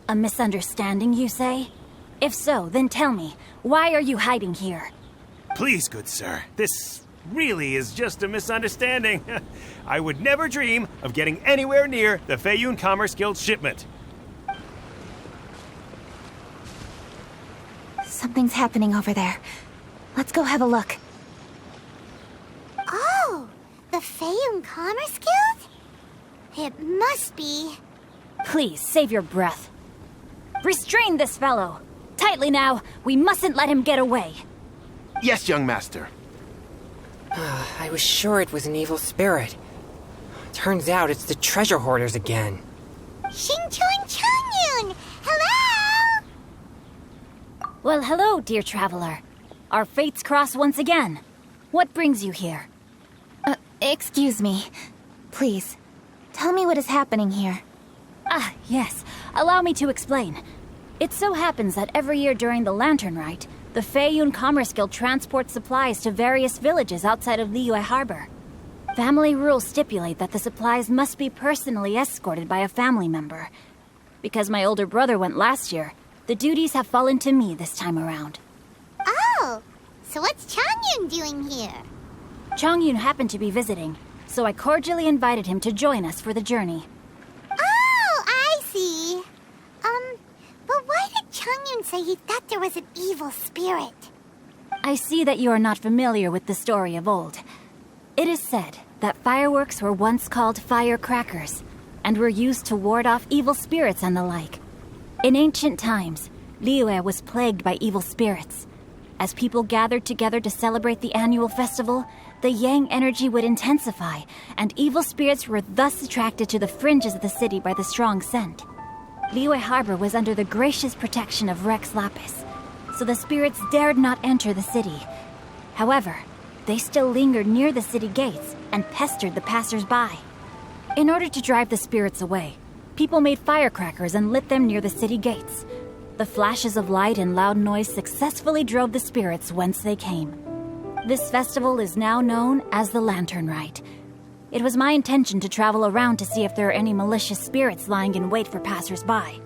A misunderstanding, you say? If so, then tell me, why are you hiding here? Please, good sir. This really is just a misunderstanding. I would never dream of getting anywhere near the Feiyun Commerce Guild shipment. Something's happening over there. Let's go have a look. Oh, the Feiyun Commerce Guild? It must be. Please, save your breath. Restrain this fellow. Tightly now, we mustn't let him get away. Yes, young master. I was sure it was an evil spirit. Turns out it's the treasure hoarders again. Xingchuan Changyun! Hello! Well, hello, dear traveler. Our fates cross once again. What brings you here? Excuse me. Please, tell me what is happening here. Ah, yes. Allow me to explain. It so happens that every year during the Lantern Rite, the Feiyun Commerce Guild transports supplies to various villages outside of Liyue Harbor. Family rules stipulate that the supplies must be personally escorted by a family member. Because my older brother went last year, the duties have fallen to me this time around. Oh, so what's Changyun doing here? Changyun happened to be visiting, so I cordially invited him to join us for the journey. Oh, I see. But why did Changyun say he thought there was an evil spirit? I see that you are not familiar with the story of old. It is said that fireworks were once called firecrackers, and were used to ward off evil spirits and the like. In ancient times, Liyue was plagued by evil spirits. As people gathered together to celebrate the annual festival, the yang energy would intensify, and evil spirits were thus attracted to the fringes of the city by the strong scent. Liyue Harbor was under the gracious protection of Rex Lapis, so the spirits dared not enter the city. However, they still lingered near the city gates and pestered the passers-by. In order to drive the spirits away, people made firecrackers and lit them near the city gates. The flashes of light and loud noise successfully drove the spirits whence they came. This festival is now known as the Lantern Rite. It was my intention to travel around to see if there are any malicious spirits lying in wait for passers-by.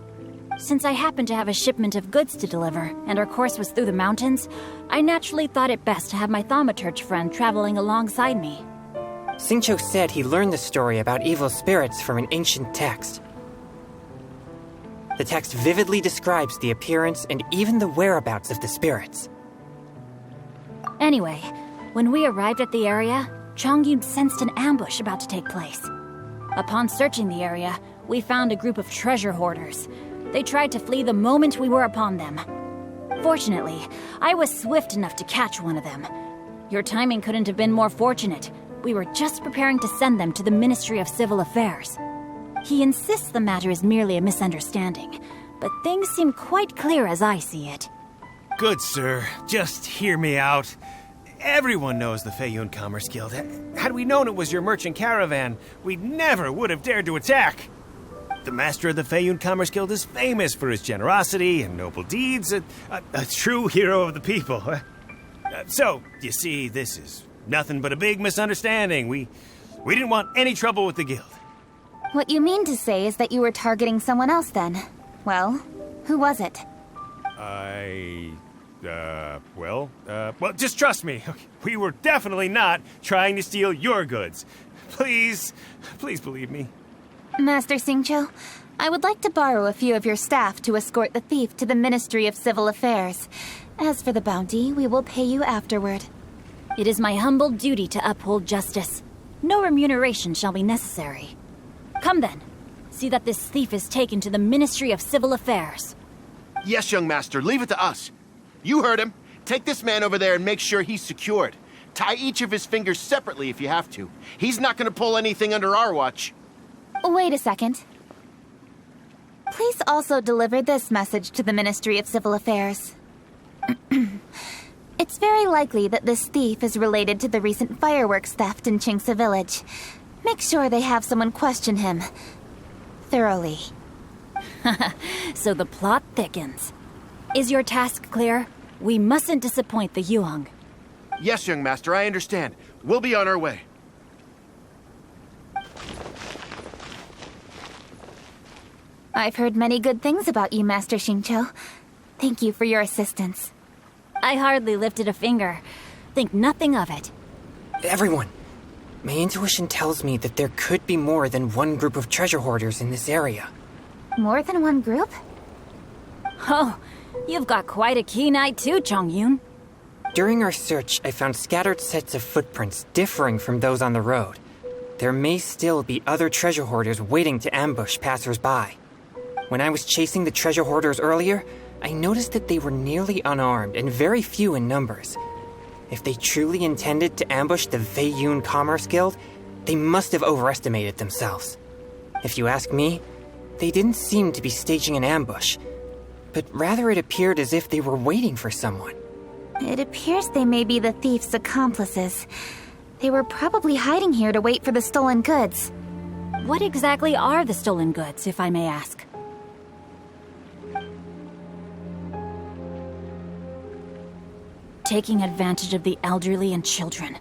Since I happened to have a shipment of goods to deliver, and our course was through the mountains, I naturally thought it best to have my thaumaturge friend traveling alongside me. Xingqiu said he learned the story about evil spirits from an ancient text. The text vividly describes the appearance and even the whereabouts of the spirits. Anyway, when we arrived at the area, Chongyun sensed an ambush about to take place. Upon searching the area, we found a group of treasure hoarders. They tried to flee the moment we were upon them. Fortunately, I was swift enough to catch one of them. Your timing couldn't have been more fortunate. We were just preparing to send them to the Ministry of Civil Affairs. He insists the matter is merely a misunderstanding, but things seem quite clear as I see it. Good, sir. Just hear me out. Everyone knows the Feiyun Commerce Guild. Had we known it was your merchant caravan, we never would have dared to attack. The master of the Feiyun Commerce Guild is famous for his generosity and noble deeds, a true hero of the people. So, you see, this is nothing but a big misunderstanding. We didn't want any trouble with the guild. What you mean to say is that you were targeting someone else then? Well, who was it? Well, just trust me. We were definitely not trying to steal your goods. Please believe me. Master Xingqiu, I would like to borrow a few of your staff to escort the thief to the Ministry of Civil Affairs. As for the bounty, we will pay you afterward. It is my humble duty to uphold justice. No remuneration shall be necessary. Come then. See that this thief is taken to the Ministry of Civil Affairs. Yes, young master, leave it to us. You heard him. Take this man over there and make sure he's secured. Tie each of his fingers separately if you have to. He's not going to pull anything under our watch. Wait a second. Please also deliver this message to the Ministry of Civil Affairs. It's very likely that this thief is related to the recent fireworks theft in Qingce Village. Make sure they have someone question him thoroughly. So the plot thickens. Is your task clear? We mustn't disappoint the Yuang. Yes, young master, I understand. We'll be on our way. I've heard many good things about you, Master Xingqiu. Thank you for your assistance. I hardly lifted a finger. Think nothing of it. Everyone, my intuition tells me that there could be more than one group of treasure hoarders in this area. More than one group? Oh, you've got quite a keen eye too, Chongyun. During our search, I found scattered sets of footprints differing from those on the road. There may still be other treasure hoarders waiting to ambush passers-by. When I was chasing the treasure hoarders earlier, I noticed that they were nearly unarmed and very few in numbers. If they truly intended to ambush the Feiyun Commerce Guild, they must have overestimated themselves. If you ask me, they didn't seem to be staging an ambush, but rather it appeared as if they were waiting for someone. It appears they may be the thief's accomplices. They were probably hiding here to wait for the stolen goods. What exactly are the stolen goods, if I may ask? Taking advantage of the elderly and children.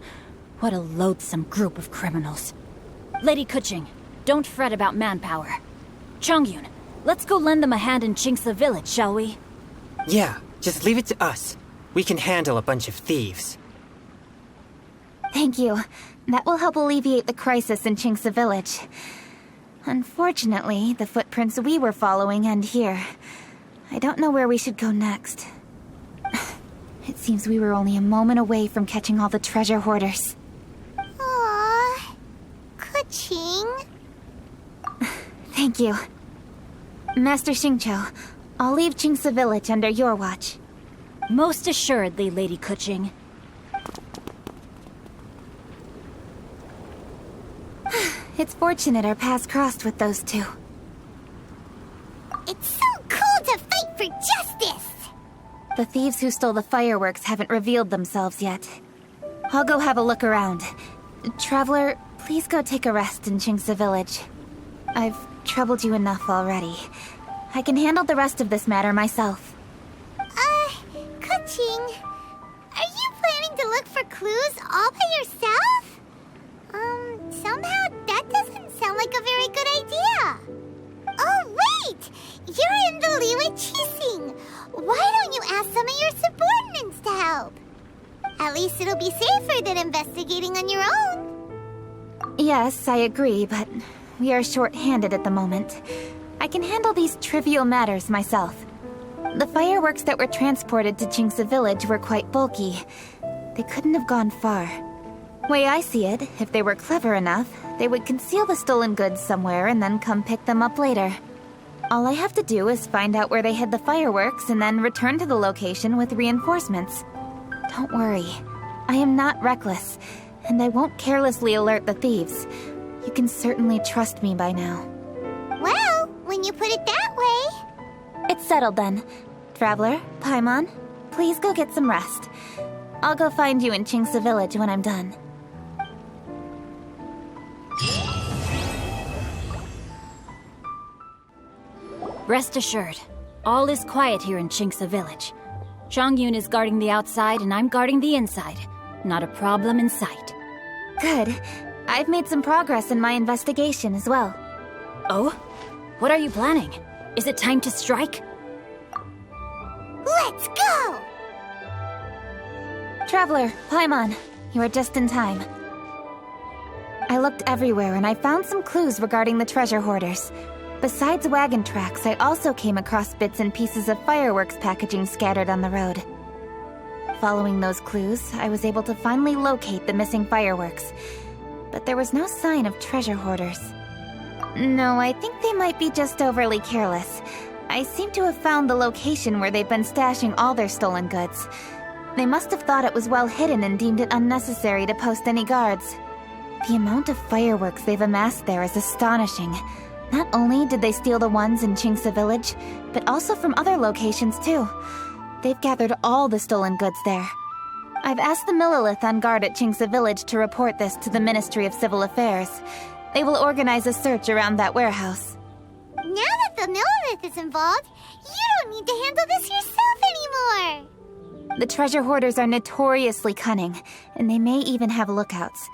What a loathsome group of criminals. Lady Kuching, don't fret about manpower. Chongyun, let's go lend them a hand in Qingce Village, shall we? Yeah, just leave it to us. We can handle a bunch of thieves. Thank you. That will help alleviate the crisis in Qingce Village. Unfortunately, the footprints we were following end here. I don't know where we should go next. It seems we were only a moment away from catching all the treasure hoarders. Aww. Kuching. Thank you. Master Xingqiu, I'll leave Qingce Village under your watch. Most assuredly, Lady Kuching. It's fortunate our paths crossed with those two. It's so cool to fight for justice! The thieves who stole the fireworks haven't revealed themselves yet. I'll go have a look around. Traveler, please go take a rest in Chingsa Village. I've troubled you enough already. I can handle the rest of this matter myself. Kuching, are you planning to look for clues all by yourself? Somehow that doesn't sound like a very good idea. Oh, wait! You're in the Liyue Qixing. Why don't you ask some of your subordinates to help? At least it'll be safer than investigating on your own. Yes, I agree, but we are short-handed at the moment. I can handle these trivial matters myself. The fireworks that were transported to Chingsa Village were quite bulky. They couldn't have gone far. Way I see it, if they were clever enough, they would conceal the stolen goods somewhere and then come pick them up later. All I have to do is find out where they hid the fireworks and then return to the location with reinforcements. Don't worry. I am not reckless, and I won't carelessly alert the thieves. You can certainly trust me by now. Well, when you put it that way... It's settled then. Traveler, Paimon, please go get some rest. I'll go find you in Chingsa Village when I'm done. Rest assured, all is quiet here in Chingsa Village. Zhang is guarding the outside and I'm guarding the inside. Not a problem in sight. Good. I've made some progress in my investigation as well. Oh? What are you planning? Is it time to strike? Let's go! Traveler, Paimon, you are just in time. I looked everywhere and I found some clues regarding the treasure hoarders. Besides wagon tracks, I also came across bits and pieces of fireworks packaging scattered on the road. Following those clues, I was able to finally locate the missing fireworks. But there was no sign of treasure hoarders. No, I think they might be just overly careless. I seem to have found the location where they've been stashing all their stolen goods. They must have thought it was well hidden and deemed it unnecessary to post any guards. The amount of fireworks they've amassed there is astonishing. Not only did they steal the ones in Chingsa Village, but also from other locations too. They've gathered all the stolen goods there. I've asked the Millilith on guard at Chingsa Village to report this to the Ministry of Civil Affairs. They will organize a search around that warehouse. Now that the Millilith is involved, you don't need to handle this yourself anymore! The treasure hoarders are notoriously cunning, and they may even have lookouts.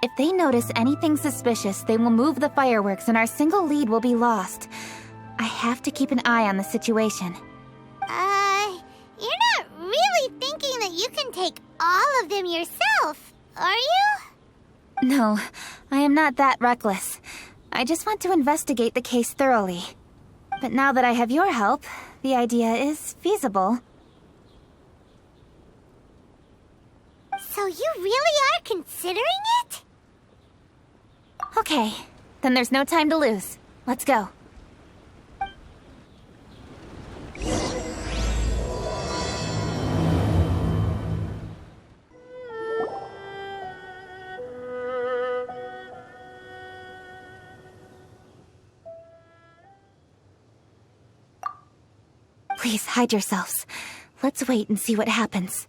If they notice anything suspicious, they will move the fireworks and our single lead will be lost. I have to keep an eye on the situation. You're not really thinking that you can take all of them yourself, are you? No, I am not that reckless. I just want to investigate the case thoroughly. But now that I have your help, the idea is feasible. So you really are considering it? Okay, then there's no time to lose. Let's go. Please hide yourselves. Let's wait and see what happens.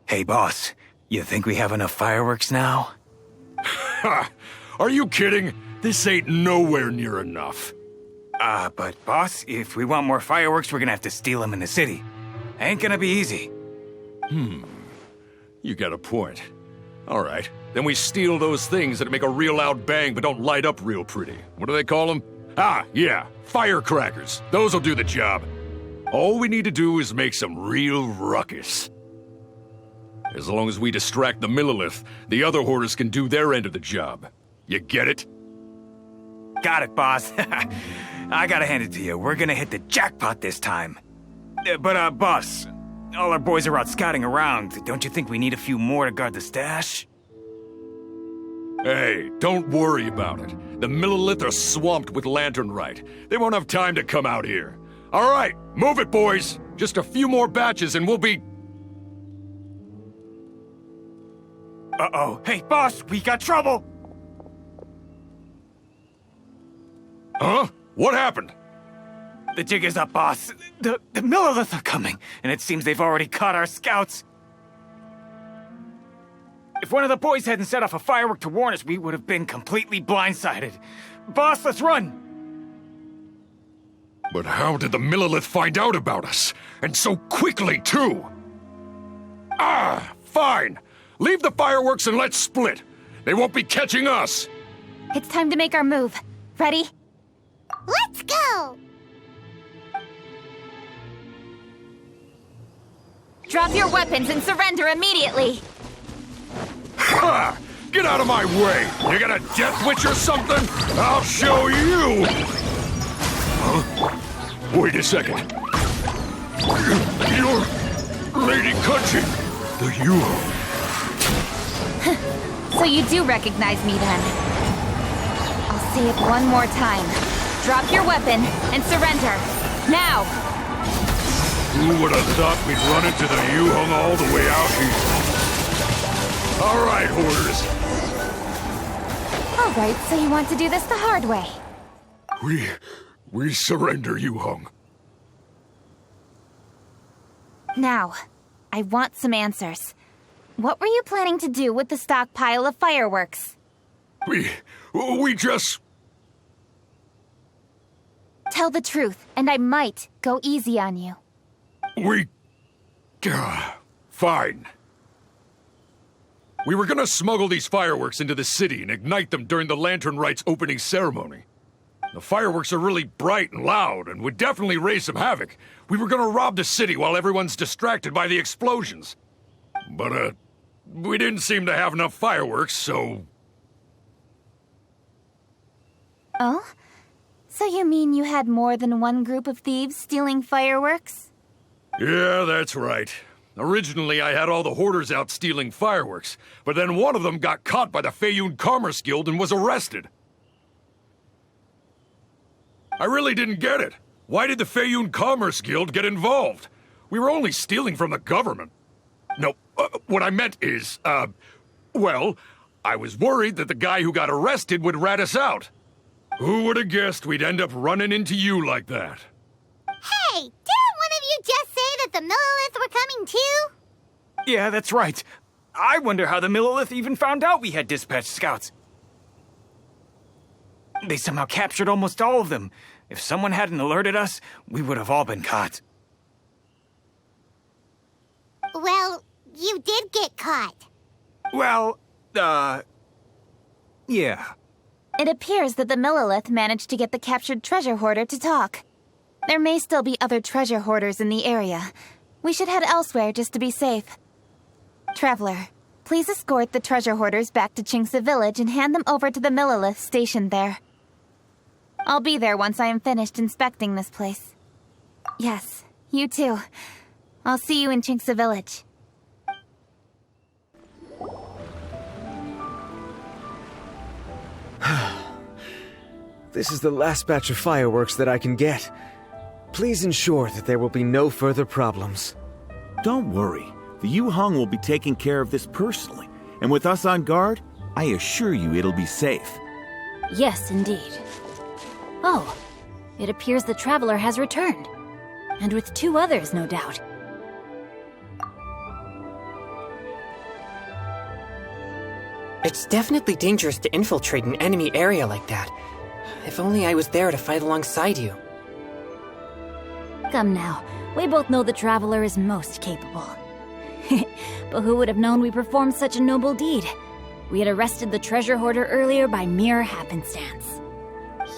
Hey, boss. You think we have enough fireworks now? Ha! Are you kidding? This ain't nowhere near enough. But boss, if we want more fireworks, we're gonna have to steal them in the city. Ain't gonna be easy. You got a point. All right, then we steal those things that make a real loud bang but don't light up real pretty. What do they call them? Yeah, firecrackers. Those'll do the job. All we need to do is make some real ruckus. As long as we distract the Millilith, the other hoarders can do their end of the job. You get it? Got it, boss. I gotta hand it to you. We're gonna hit the jackpot this time. But, boss, all our boys are out scouting around. Don't you think we need a few more to guard the stash? Hey, don't worry about it. The Millilith are swamped with lanternite. They won't have time to come out here. All right, move it, boys. Just a few more batches and we'll be... Uh-oh. Hey, boss, we got trouble! Huh? What happened? The jig is up, boss. The Millilith are coming, and it seems they've already caught our scouts. If one of the boys hadn't set off a firework to warn us, we would have been completely blindsided. Boss, let's run! But how did the Millilith find out about us? And so quickly, too? Fine. Leave the fireworks and let's split. They won't be catching us. It's time to make our move. Ready? Let's go! Drop your weapons and surrender immediately! Ha! Get out of my way! You got a death witch or something? I'll show you! Huh? Wait a second. You're Lady Cutching, the Yuho. So you do recognize me then? I'll say it one more time. Drop your weapon and surrender. Now! Who would have thought we'd run into the Yuhong all the way out here? All right, Hoarders. All right, so you want to do this the hard way. We surrender, Yuhong. Now, I want some answers. What were you planning to do with the stockpile of fireworks? We just... Tell the truth, and I might go easy on you. Fine. We were gonna smuggle these fireworks into the city and ignite them during the Lantern Rite's opening ceremony. The fireworks are really bright and loud and would definitely raise some havoc. We were gonna rob the city while everyone's distracted by the explosions. But, we didn't seem to have enough fireworks, so... Oh? So you mean you had more than one group of thieves stealing fireworks? Yeah, that's right. Originally, I had all the hoarders out stealing fireworks, but then one of them got caught by the Feiyun Commerce Guild and was arrested. I really didn't get it. Why did the Feiyun Commerce Guild get involved? We were only stealing from the government. No, what I meant is, well, I was worried that the guy who got arrested would rat us out. Who would have guessed we'd end up running into you like that? Hey, didn't one of you just say that the Millilith were coming too? Yeah, that's right. I wonder how the Millilith even found out we had dispatched scouts. They somehow captured almost all of them. If someone hadn't alerted us, we would have all been caught. Well, you did get caught. Well, yeah. It appears that the Millilith managed to get the captured treasure hoarder to talk. There may still be other treasure hoarders in the area. We should head elsewhere just to be safe. Traveler, please escort the treasure hoarders back to Chingsa Village and hand them over to the Millilith stationed there. I'll be there once I am finished inspecting this place. Yes, you too. I'll see you in Chingsa Village. This is the last batch of fireworks that I can get. Please ensure that there will be no further problems. Don't worry. The Yuhong will be taking care of this personally. And with us on guard, I assure you it'll be safe. Yes, indeed. Oh, it appears the traveler has returned. And with 2 others, no doubt. It's definitely dangerous to infiltrate an enemy area like that. If only I was there to fight alongside you. Come now, we both know the traveler is most capable. But who would have known we performed such a noble deed? We had arrested the treasure hoarder earlier by mere happenstance.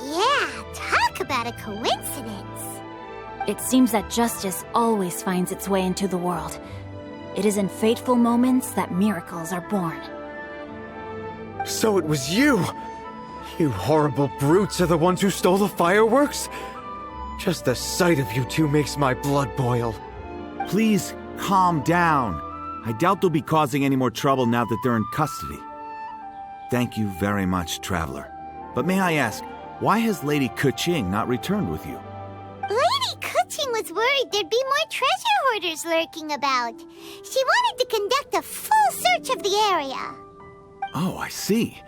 Yeah, talk about a coincidence. It seems that justice always finds its way into the world. It is in fateful moments that miracles are born. So it was you! You horrible brutes are the ones who stole the fireworks? Just the sight of you two makes my blood boil. Please, calm down. I doubt they'll be causing any more trouble now that they're in custody. Thank you very much, Traveler. But may I ask, why has Lady Keqing not returned with you? Lady Keqing was worried there'd be more treasure hoarders lurking about. She wanted to conduct a full search of the area. Oh, I see.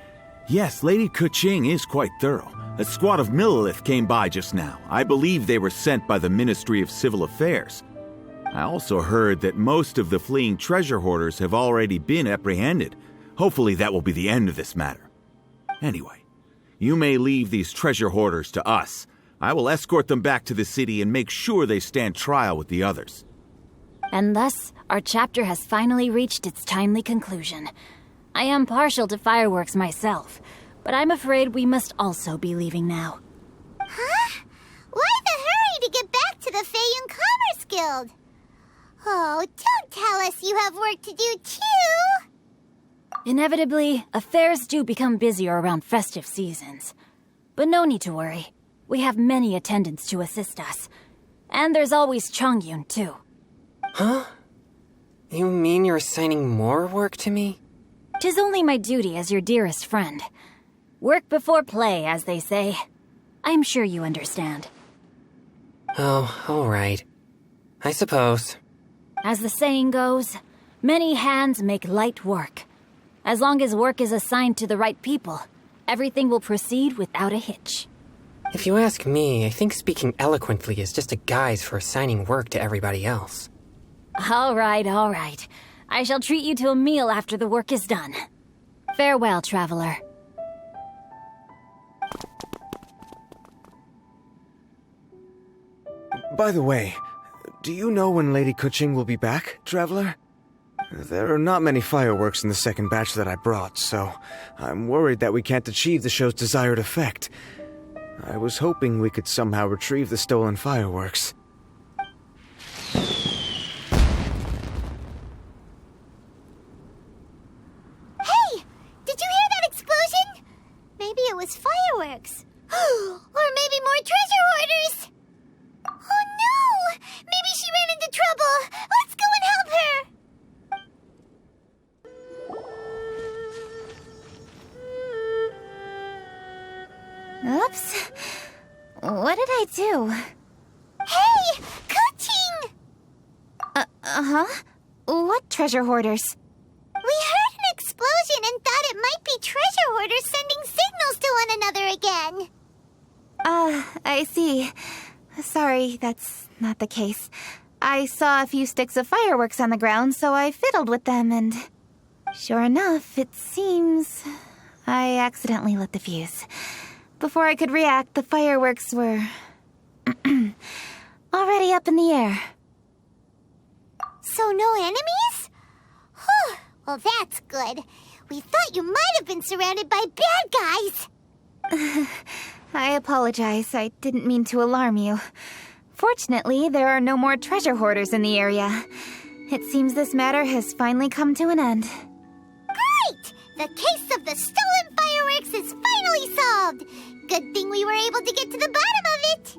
Yes, Lady Keqing is quite thorough. A squad of Millilith came by just now. I believe they were sent by the Ministry of Civil Affairs. I also heard that most of the fleeing treasure hoarders have already been apprehended. Hopefully that will be the end of this matter. Anyway, you may leave these treasure hoarders to us. I will escort them back to the city and make sure they stand trial with the others. And thus, our chapter has finally reached its timely conclusion. I am partial to fireworks myself, but I'm afraid we must also be leaving now. Huh? Why the hurry to get back to the Feiyun Commerce Guild? Oh, don't tell us you have work to do too! Inevitably, affairs do become busier around festive seasons. But no need to worry. We have many attendants to assist us. And there's always Chongyun, too. Huh? You mean you're assigning more work to me? 'Tis only my duty as your dearest friend. Work before play, as they say. I'm sure you understand. Oh, all right. I suppose. As the saying goes, many hands make light work. As long as work is assigned to the right people, everything will proceed without a hitch. If you ask me, I think speaking eloquently is just a guise for assigning work to everybody else. All right, all right. I shall treat you to a meal after the work is done. Farewell, traveler. By the way, do you know when Lady Kuching will be back, traveler? There are not many fireworks in the second batch that I brought, so I'm worried that we can't achieve the show's desired effect. I was hoping we could somehow retrieve the stolen fireworks. Hey! Did you hear that explosion? Maybe it was fireworks. Or maybe more treasure hoarders! Oh no! Maybe she ran into trouble! Let's go and help her! Oops. What did I do? Hey! Kuching! Uh-huh? What treasure hoarders? We heard an explosion and thought it might be treasure hoarders sending signals to one another again. I see. Sorry, that's not the case. I saw a few sticks of fireworks on the ground, so I fiddled with them, and sure enough, it seems I accidentally lit the fuse. Before I could react, the fireworks were already up in the air. So no enemies? Whew, well that's good. We thought you might have been surrounded by bad guys. I apologize. I didn't mean to alarm you. Fortunately, there are no more treasure hoarders in the area. It seems this matter has finally come to an end. Great! The case of the stolen fireworks is finally solved. Good thing we were able to get to the bottom of it.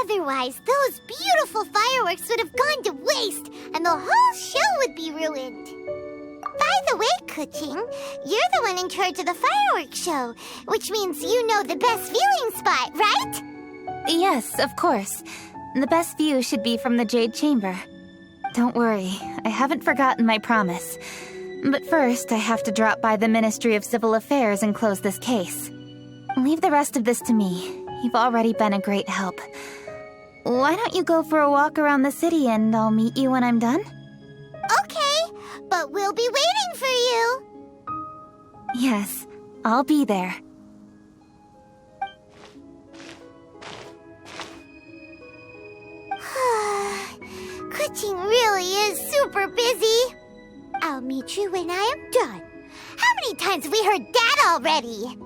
Otherwise, those beautiful fireworks would have gone to waste, and the whole show would be ruined. By the way, Kuching, you're the one in charge of the fireworks show, which means you know the best viewing spot, right? Yes, of course. The best view should be from the Jade Chamber. Don't worry, I haven't forgotten my promise. But first, I have to drop by the Ministry of Civil Affairs and close this case. Leave the rest of this to me. You've already been a great help. Why don't you go for a walk around the city and I'll meet you when I'm done? Okay, but we'll be waiting for you. Yes, I'll be there. Kuching really is super busy. I'll meet you when I am done. How many times have we heard that already?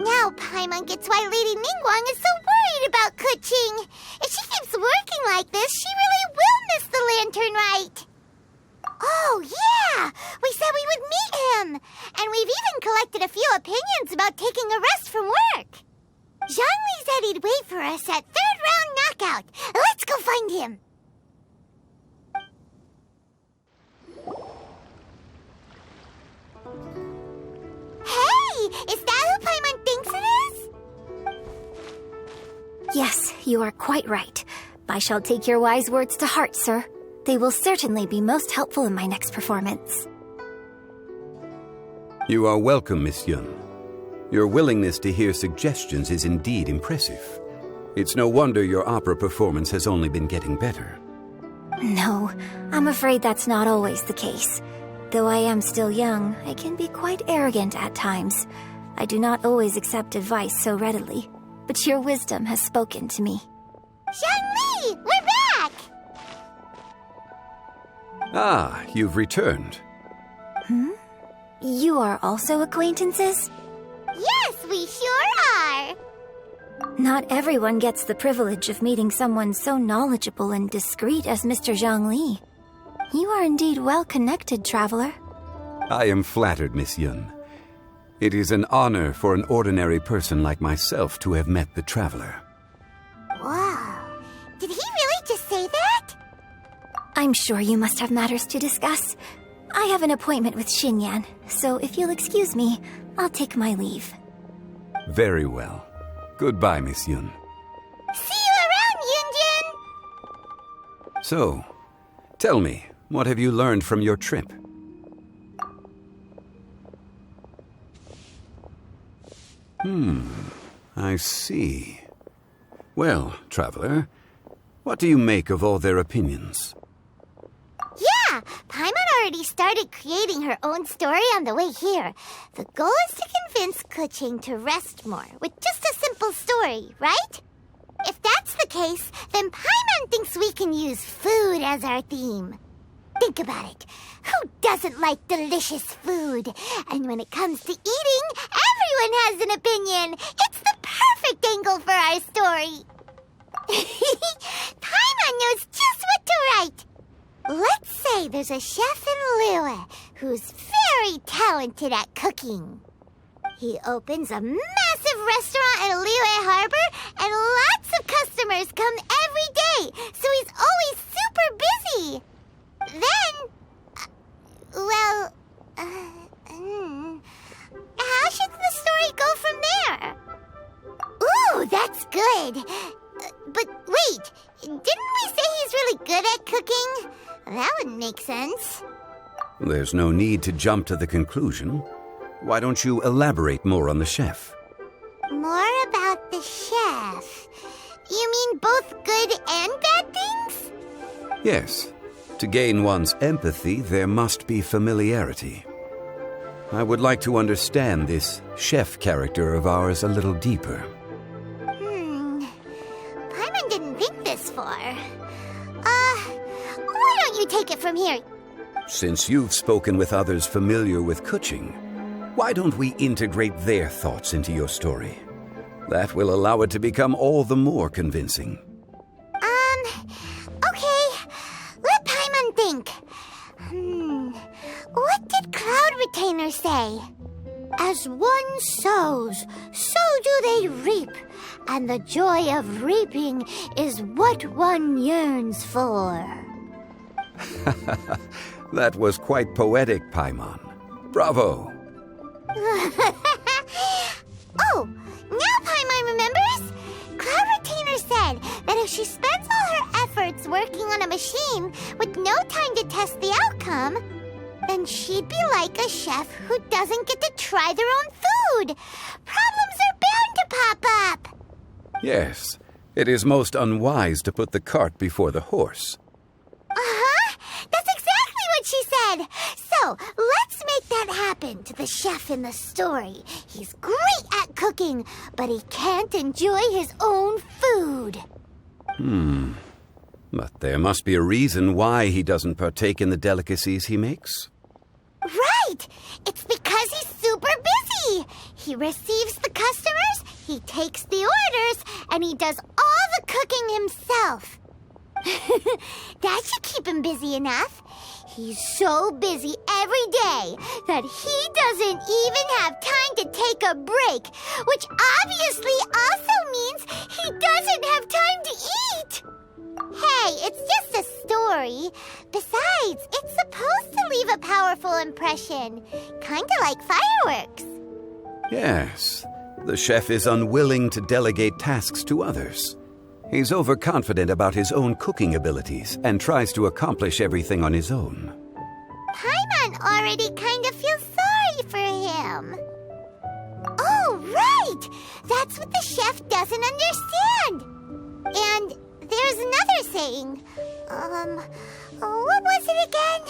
Now Paimon gets why Lady Ningguang is so worried about Kuching. If she keeps working like this, she really will miss the lantern rite. Oh, yeah! We said we would meet him! And we've even collected a few opinions about taking a rest from work. Zhongli said he'd wait for us at third round knockout. Let's go find him. Hey! Is that who Paimon thinks it is? Yes, you are quite right. I shall take your wise words to heart, sir. They will certainly be most helpful in my next performance. You are welcome, Miss Yun. Your willingness to hear suggestions is indeed impressive. It's no wonder your opera performance has only been getting better. No, I'm afraid that's not always the case. Though I am still young, I can be quite arrogant at times. I do not always accept advice so readily, but your wisdom has spoken to me. Zhongli, we're back! Ah, you've returned. You are also acquaintances? Yes, we sure are! Not everyone gets the privilege of meeting someone so knowledgeable and discreet as Mr. Zhongli. You are indeed well connected, traveler. I am flattered, Miss Yun. It is an honor for an ordinary person like myself to have met the traveler. Wow, did he really just say that? I'm sure you must have matters to discuss. I have an appointment with Xinyan, so if you'll excuse me, I'll take my leave. Very well. Goodbye, Miss Yun. See you around, Yunjin! So, tell me, what have you learned from your trip? I see. Well, traveler, what do you make of all their opinions? Yeah, Paimon already started creating her own story on the way here. The goal is to convince Kuching to rest more with just a simple story, right? If that's the case, then Paimon thinks we can use food as our theme. Think about it. Who doesn't like delicious food? And when it comes to eating, everyone has an opinion. It's the perfect angle for our story. Paimon knows just what to write. Let's say there's a chef in Liyue who's very talented at cooking. He opens a massive restaurant in Liyue Harbor, and lots of customers come every day, so he's always super busy. Then, how should the story go from there? Ooh, that's good. But wait, didn't we say he's really good at cooking? That wouldn't make sense. There's no need to jump to the conclusion. Why don't you elaborate more on the chef? More about the chef? You mean both good and bad things? Yes. To gain one's empathy, there must be familiarity. I would like to understand this chef character of ours a little deeper. Paimon didn't think this far. Why don't you take it from here? Since you've spoken with others familiar with Kuching, why don't we integrate their thoughts into your story? That will allow it to become all the more convincing. Okay. Let Paimon think. What did Cloud Retainer say? As one sows, so do they reap. And the joy of reaping is what one yearns for. That was quite poetic, Paimon. Bravo! Oh, now Paimon remembers? Cloud Retainer said that if she spends all her efforts working on a machine with no time to test the outcome, then she'd be like a chef who doesn't get to try their own food. Problems are bound to pop up. Yes, it is most unwise to put the cart before the horse. That's exactly what she said. So, let's make that happen to the chef in the story. He's great at cooking, but he can't enjoy his own food. But there must be a reason why he doesn't partake in the delicacies he makes. Right! It's because he's super busy. He receives the customers, he takes the orders, and he does all the cooking himself. That should keep him busy enough. He's so busy every day that he doesn't even have time to take a break, which obviously also means he doesn't have time to eat. Hey, it's just a story. Besides, it's supposed to leave a powerful impression. Kinda like fireworks. Yes, the chef is unwilling to delegate tasks to others. He's overconfident about his own cooking abilities and tries to accomplish everything on his own. Paimon already kind of feels sorry for him. Oh, Right! That's what the chef doesn't understand. And there's another saying. What was it again?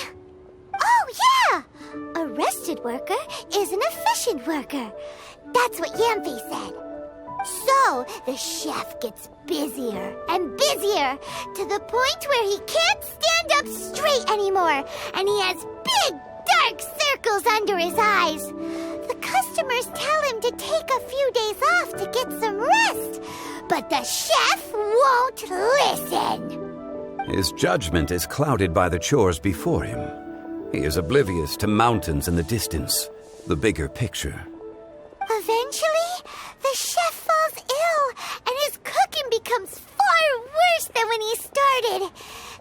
Oh, yeah! A rested worker is an efficient worker. That's what Yamfe said. So, the chef gets busier and busier to the point where he can't stand up straight anymore, and he has big, dark circles under his eyes. The customers tell him to take a few days off to get some rest, but the chef won't listen. His judgment is clouded by the chores before him. He is oblivious to mountains in the distance, the bigger picture. Eventually, the chef falls ill, and his cooking becomes far worse than when he started.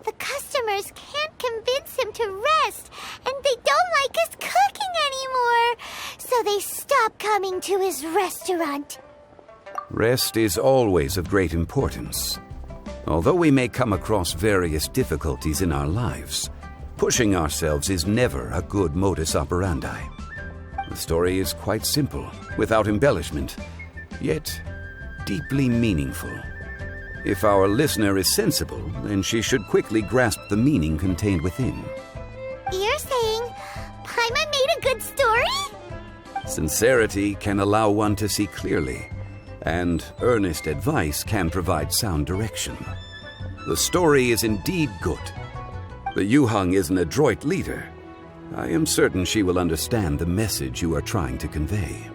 The customers can't convince him to rest, and they don't like his cooking anymore, so they stop coming to his restaurant. Rest is always of great importance. Although we may come across various difficulties in our lives, pushing ourselves is never a good modus operandi. The story is quite simple, without embellishment, yet deeply meaningful. If our listener is sensible, then she should quickly grasp the meaning contained within. You're saying Paimon made a good story? Sincerity can allow one to see clearly, and earnest advice can provide sound direction. The story is indeed good. The Yuhang is an adroit leader. I am certain she will understand the message you are trying to convey.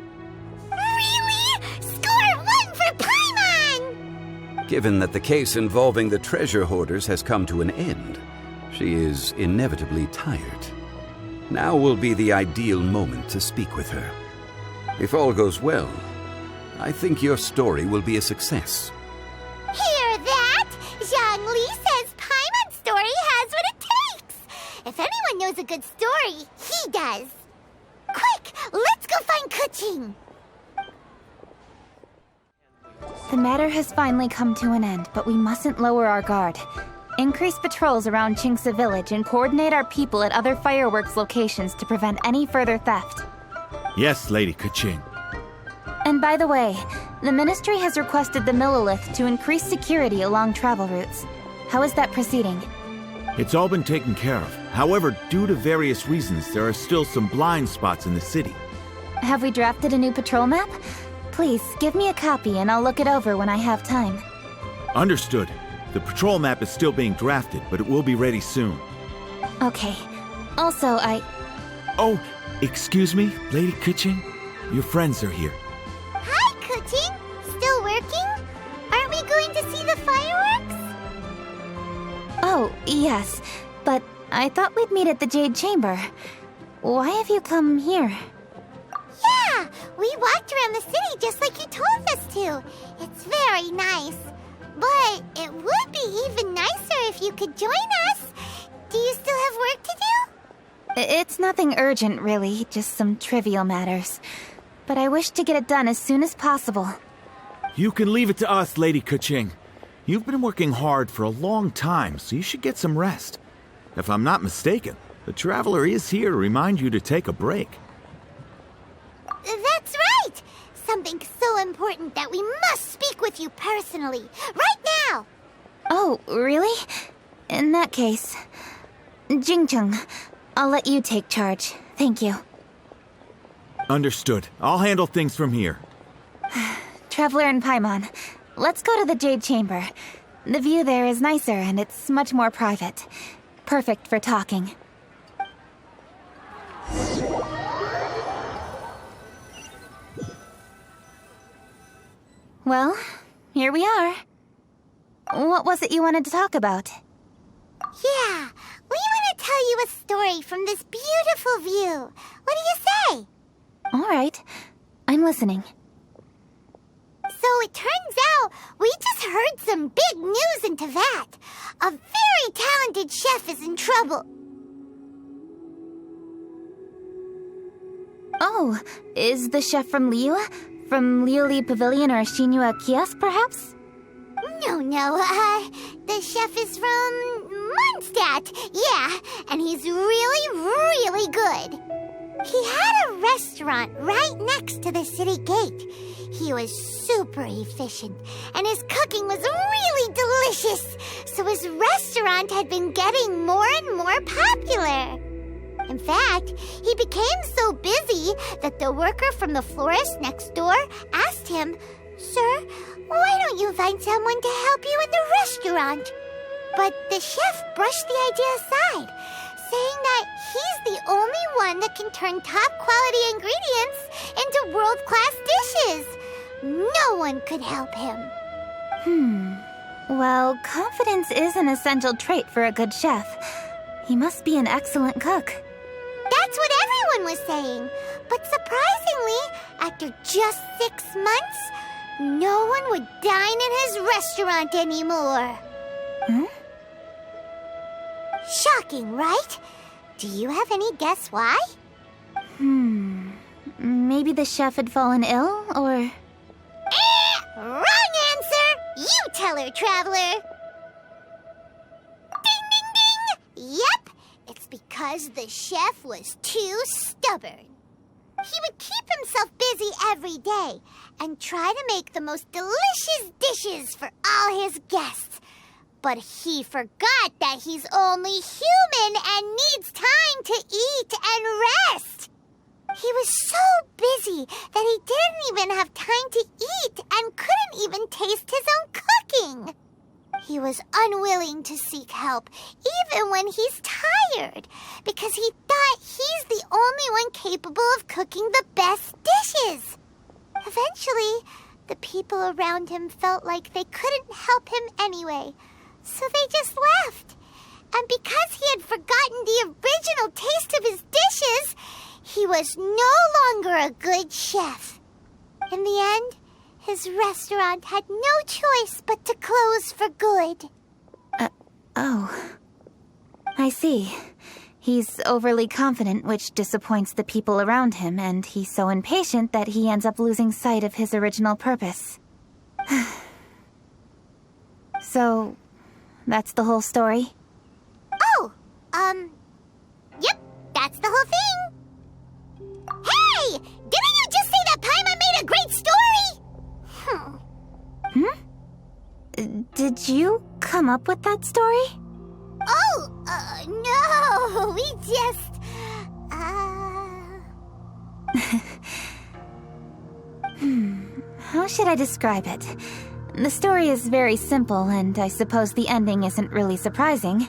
Really? Score 1 for Paimon! Given that the case involving the treasure hoarders has come to an end, she is inevitably tired. Now will be the ideal moment to speak with her. If all goes well, I think your story will be a success. Hear that? Zhang Li says Paimon's story has what it takes. If anyone knows a good story, he does. Quick, let's go find Kuching. The matter has finally come to an end, but we mustn't lower our guard. Increase patrols around Qingsa village and coordinate our people at other fireworks locations to prevent any further theft. Yes, Lady Kuching. And by the way, the Ministry has requested the Millilith to increase security along travel routes. How is that proceeding? It's all been taken care of. However, due to various reasons, there are still some blind spots in the city. Have we drafted a new patrol map? Please, give me a copy and I'll look it over when I have time. Understood. The patrol map is still being drafted, but it will be ready soon. Okay. Also, Oh, excuse me, Lady Kuching? Your friends are here. Hi, Kuching. Still working? Aren't we going to see the fireworks? Oh, yes. But I thought we'd meet at the Jade Chamber. Why have you come here? Yeah, we walked around the city just like you told us to. It's very nice. But it would be even nicer if you could join us. Do you still have work to do? It's nothing urgent, really. Just some trivial matters. But I wish to get it done as soon as possible. You can leave it to us, Lady Kuching. You've been working hard for a long time, so you should get some rest. If I'm not mistaken, the Traveler is here to remind you to take a break. That's right! Something so important that we must speak with you personally, right now! Oh, really? In that case... Jingcheng, I'll let you take charge. Thank you. Understood. I'll handle things from here. Traveler and Paimon, let's go to the Jade Chamber. The view there is nicer and it's much more private. Perfect for talking. Well, here we are. What was it you wanted to talk about? Yeah, we want to tell you a story from this beautiful view. What do you say? All right, I'm listening. So it turns out we just heard some big news in Teyvat. A very talented chef is in trouble. Oh, is the chef from Liyue? From Liuli Pavilion or Shinua Kiosk, perhaps? No, the chef is from Mondstadt, yeah, and he's really, really good. He had a restaurant right next to the city gate. He was super efficient, and his cooking was really delicious, so his restaurant had been getting more and more popular. In fact, he became so busy that the worker from the florist next door asked him, "Sir, why don't you find someone to help you in the restaurant?" But the chef brushed the idea aside, saying that he's the only one that can turn top-quality ingredients into world-class dishes. No one could help him. Well, confidence is an essential trait for a good chef. He must be an excellent cook. That's what everyone was saying. But surprisingly, after just 6 months, no one would dine in his restaurant anymore. Shocking, right? Do you have any guess why? Maybe the chef had fallen ill, or... Wrong answer! You tell her, Traveler! Ding, ding, ding! Yep, it's because the chef was too stubborn. He would keep himself busy every day and try to make the most delicious dishes for all his guests. But he forgot that he's only human and needs time to eat and rest. He was so busy that he didn't even have time to eat and couldn't even taste his own cooking. He was unwilling to seek help, even when he's tired, because he thought he's the only one capable of cooking the best dishes. Eventually, the people around him felt like they couldn't help him anyway, so they just left. And because he had forgotten the original taste of his dishes, he was no longer a good chef. In the end, his restaurant had no choice but to close for good. Oh. I see. He's overly confident, which disappoints the people around him, and he's so impatient that he ends up losing sight of his original purpose. So, that's the whole story? Oh, yep, that's the whole thing. Hey! Didn't you just say that Paimon made a great story? Did you come up with that story? Oh, no, we just, How should I describe it? The story is very simple, and I suppose the ending isn't really surprising.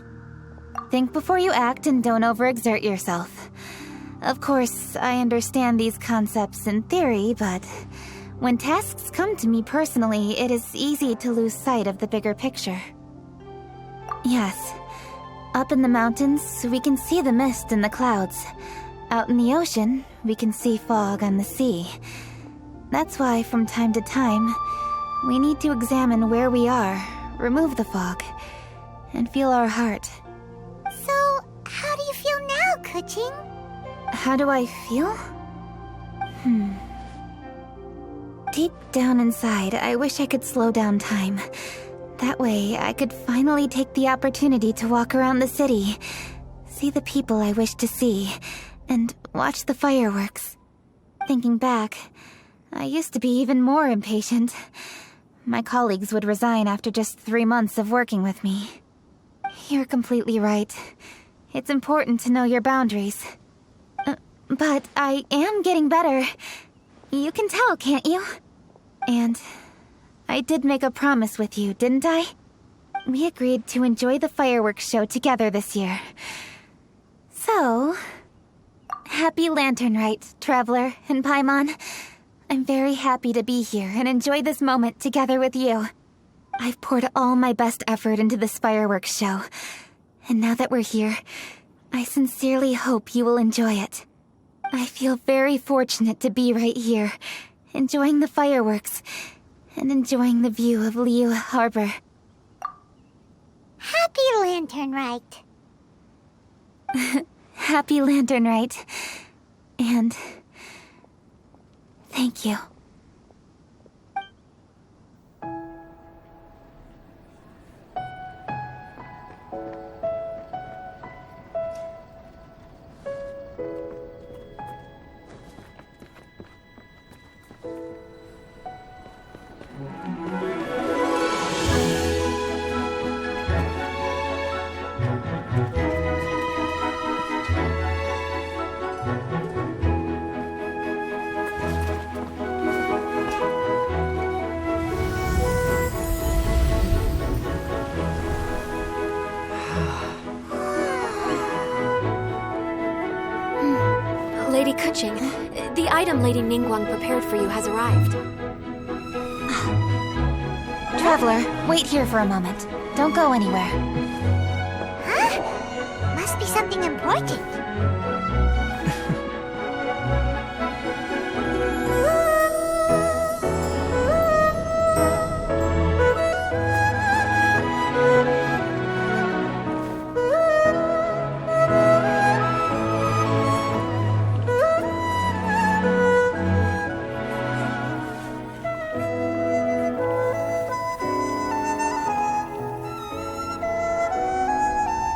Think before you act and don't overexert yourself. Of course, I understand these concepts in theory, but when tasks come to me personally, it is easy to lose sight of the bigger picture. Yes, up in the mountains, we can see the mist in the clouds. Out in the ocean, we can see fog on the sea. That's why, from time to time, we need to examine where we are, remove the fog, and feel our heart. So, how do you feel now, Kuching? How do I feel? Deep down inside, I wish I could slow down time. That way, I could finally take the opportunity to walk around the city, see the people I wish to see, and watch the fireworks. Thinking back, I used to be even more impatient. My colleagues would resign after just 3 months of working with me. You're completely right. It's important to know your boundaries. But I am getting better. You can tell, can't you? And I did make a promise with you, didn't I? We agreed to enjoy the fireworks show together this year. So, happy Lantern Rite, Traveler and Paimon. I'm very happy to be here and enjoy this moment together with you. I've poured all my best effort into this fireworks show. And now that we're here, I sincerely hope you will enjoy it. I feel very fortunate to be right here, enjoying the fireworks, and enjoying the view of Liyue Harbor. Happy Lantern Rite. Happy Lantern Rite. And thank you. Lady Kuching, the item Lady Ningguang prepared for you has arrived. Traveler, wait here for a moment. Don't go anywhere. Huh? Must be something important.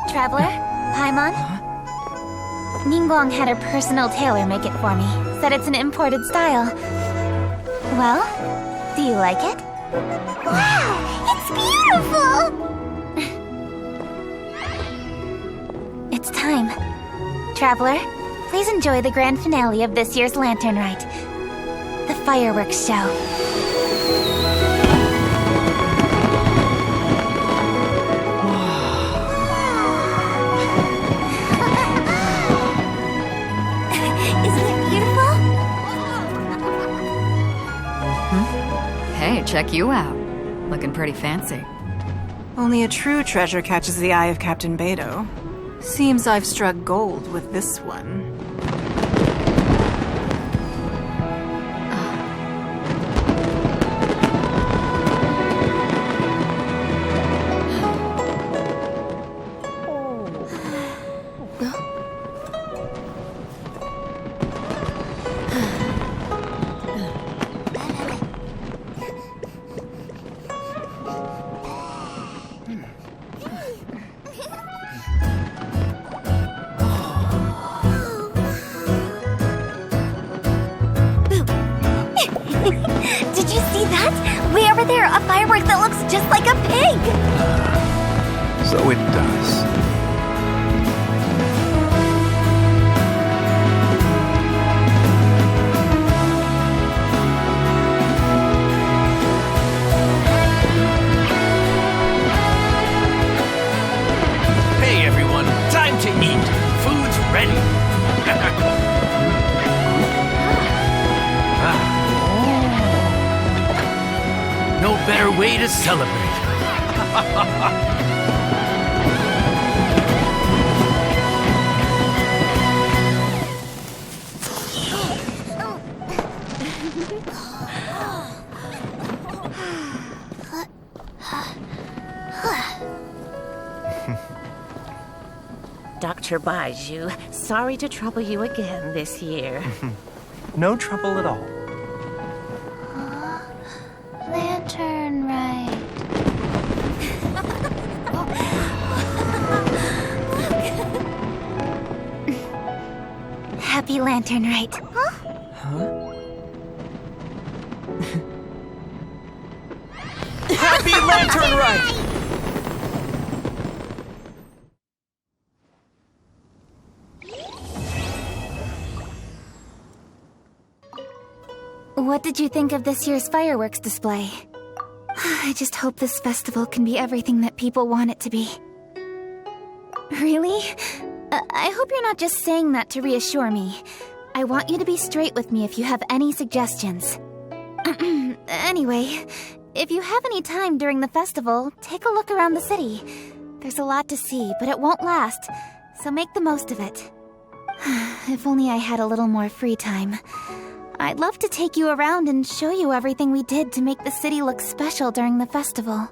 Traveler, Paimon? Ningguang had her personal tailor make it for me. Said it's an imported style. Well, do you like it? Wow, it's beautiful! It's time. Traveler, please enjoy the grand finale of this year's Lantern Rite. The fireworks show. Hey, check you out. Looking pretty fancy. Only a true treasure catches the eye of Captain Beidou. Seems I've struck gold with this one. Did you see that? Way over there, a firework that looks just like a pig! So it does. Hey everyone, time to eat. Food's ready. No better way to celebrate. Dr. Baiju, sorry to trouble you again this year. No trouble at all. Lantern Rite. Happy Lantern Rite. Happy Lantern Rite! What did you think of this year's fireworks display? I just hope this festival can be everything that people want it to be. Really? I hope you're not just saying that to reassure me. I want you to be straight with me if you have any suggestions. Anyway, if you have any time during the festival, take a look around the city. There's a lot to see, but it won't last, so make the most of it. If only I had a little more free time. I'd love to take you around and show you everything we did to make the city look special during the festival.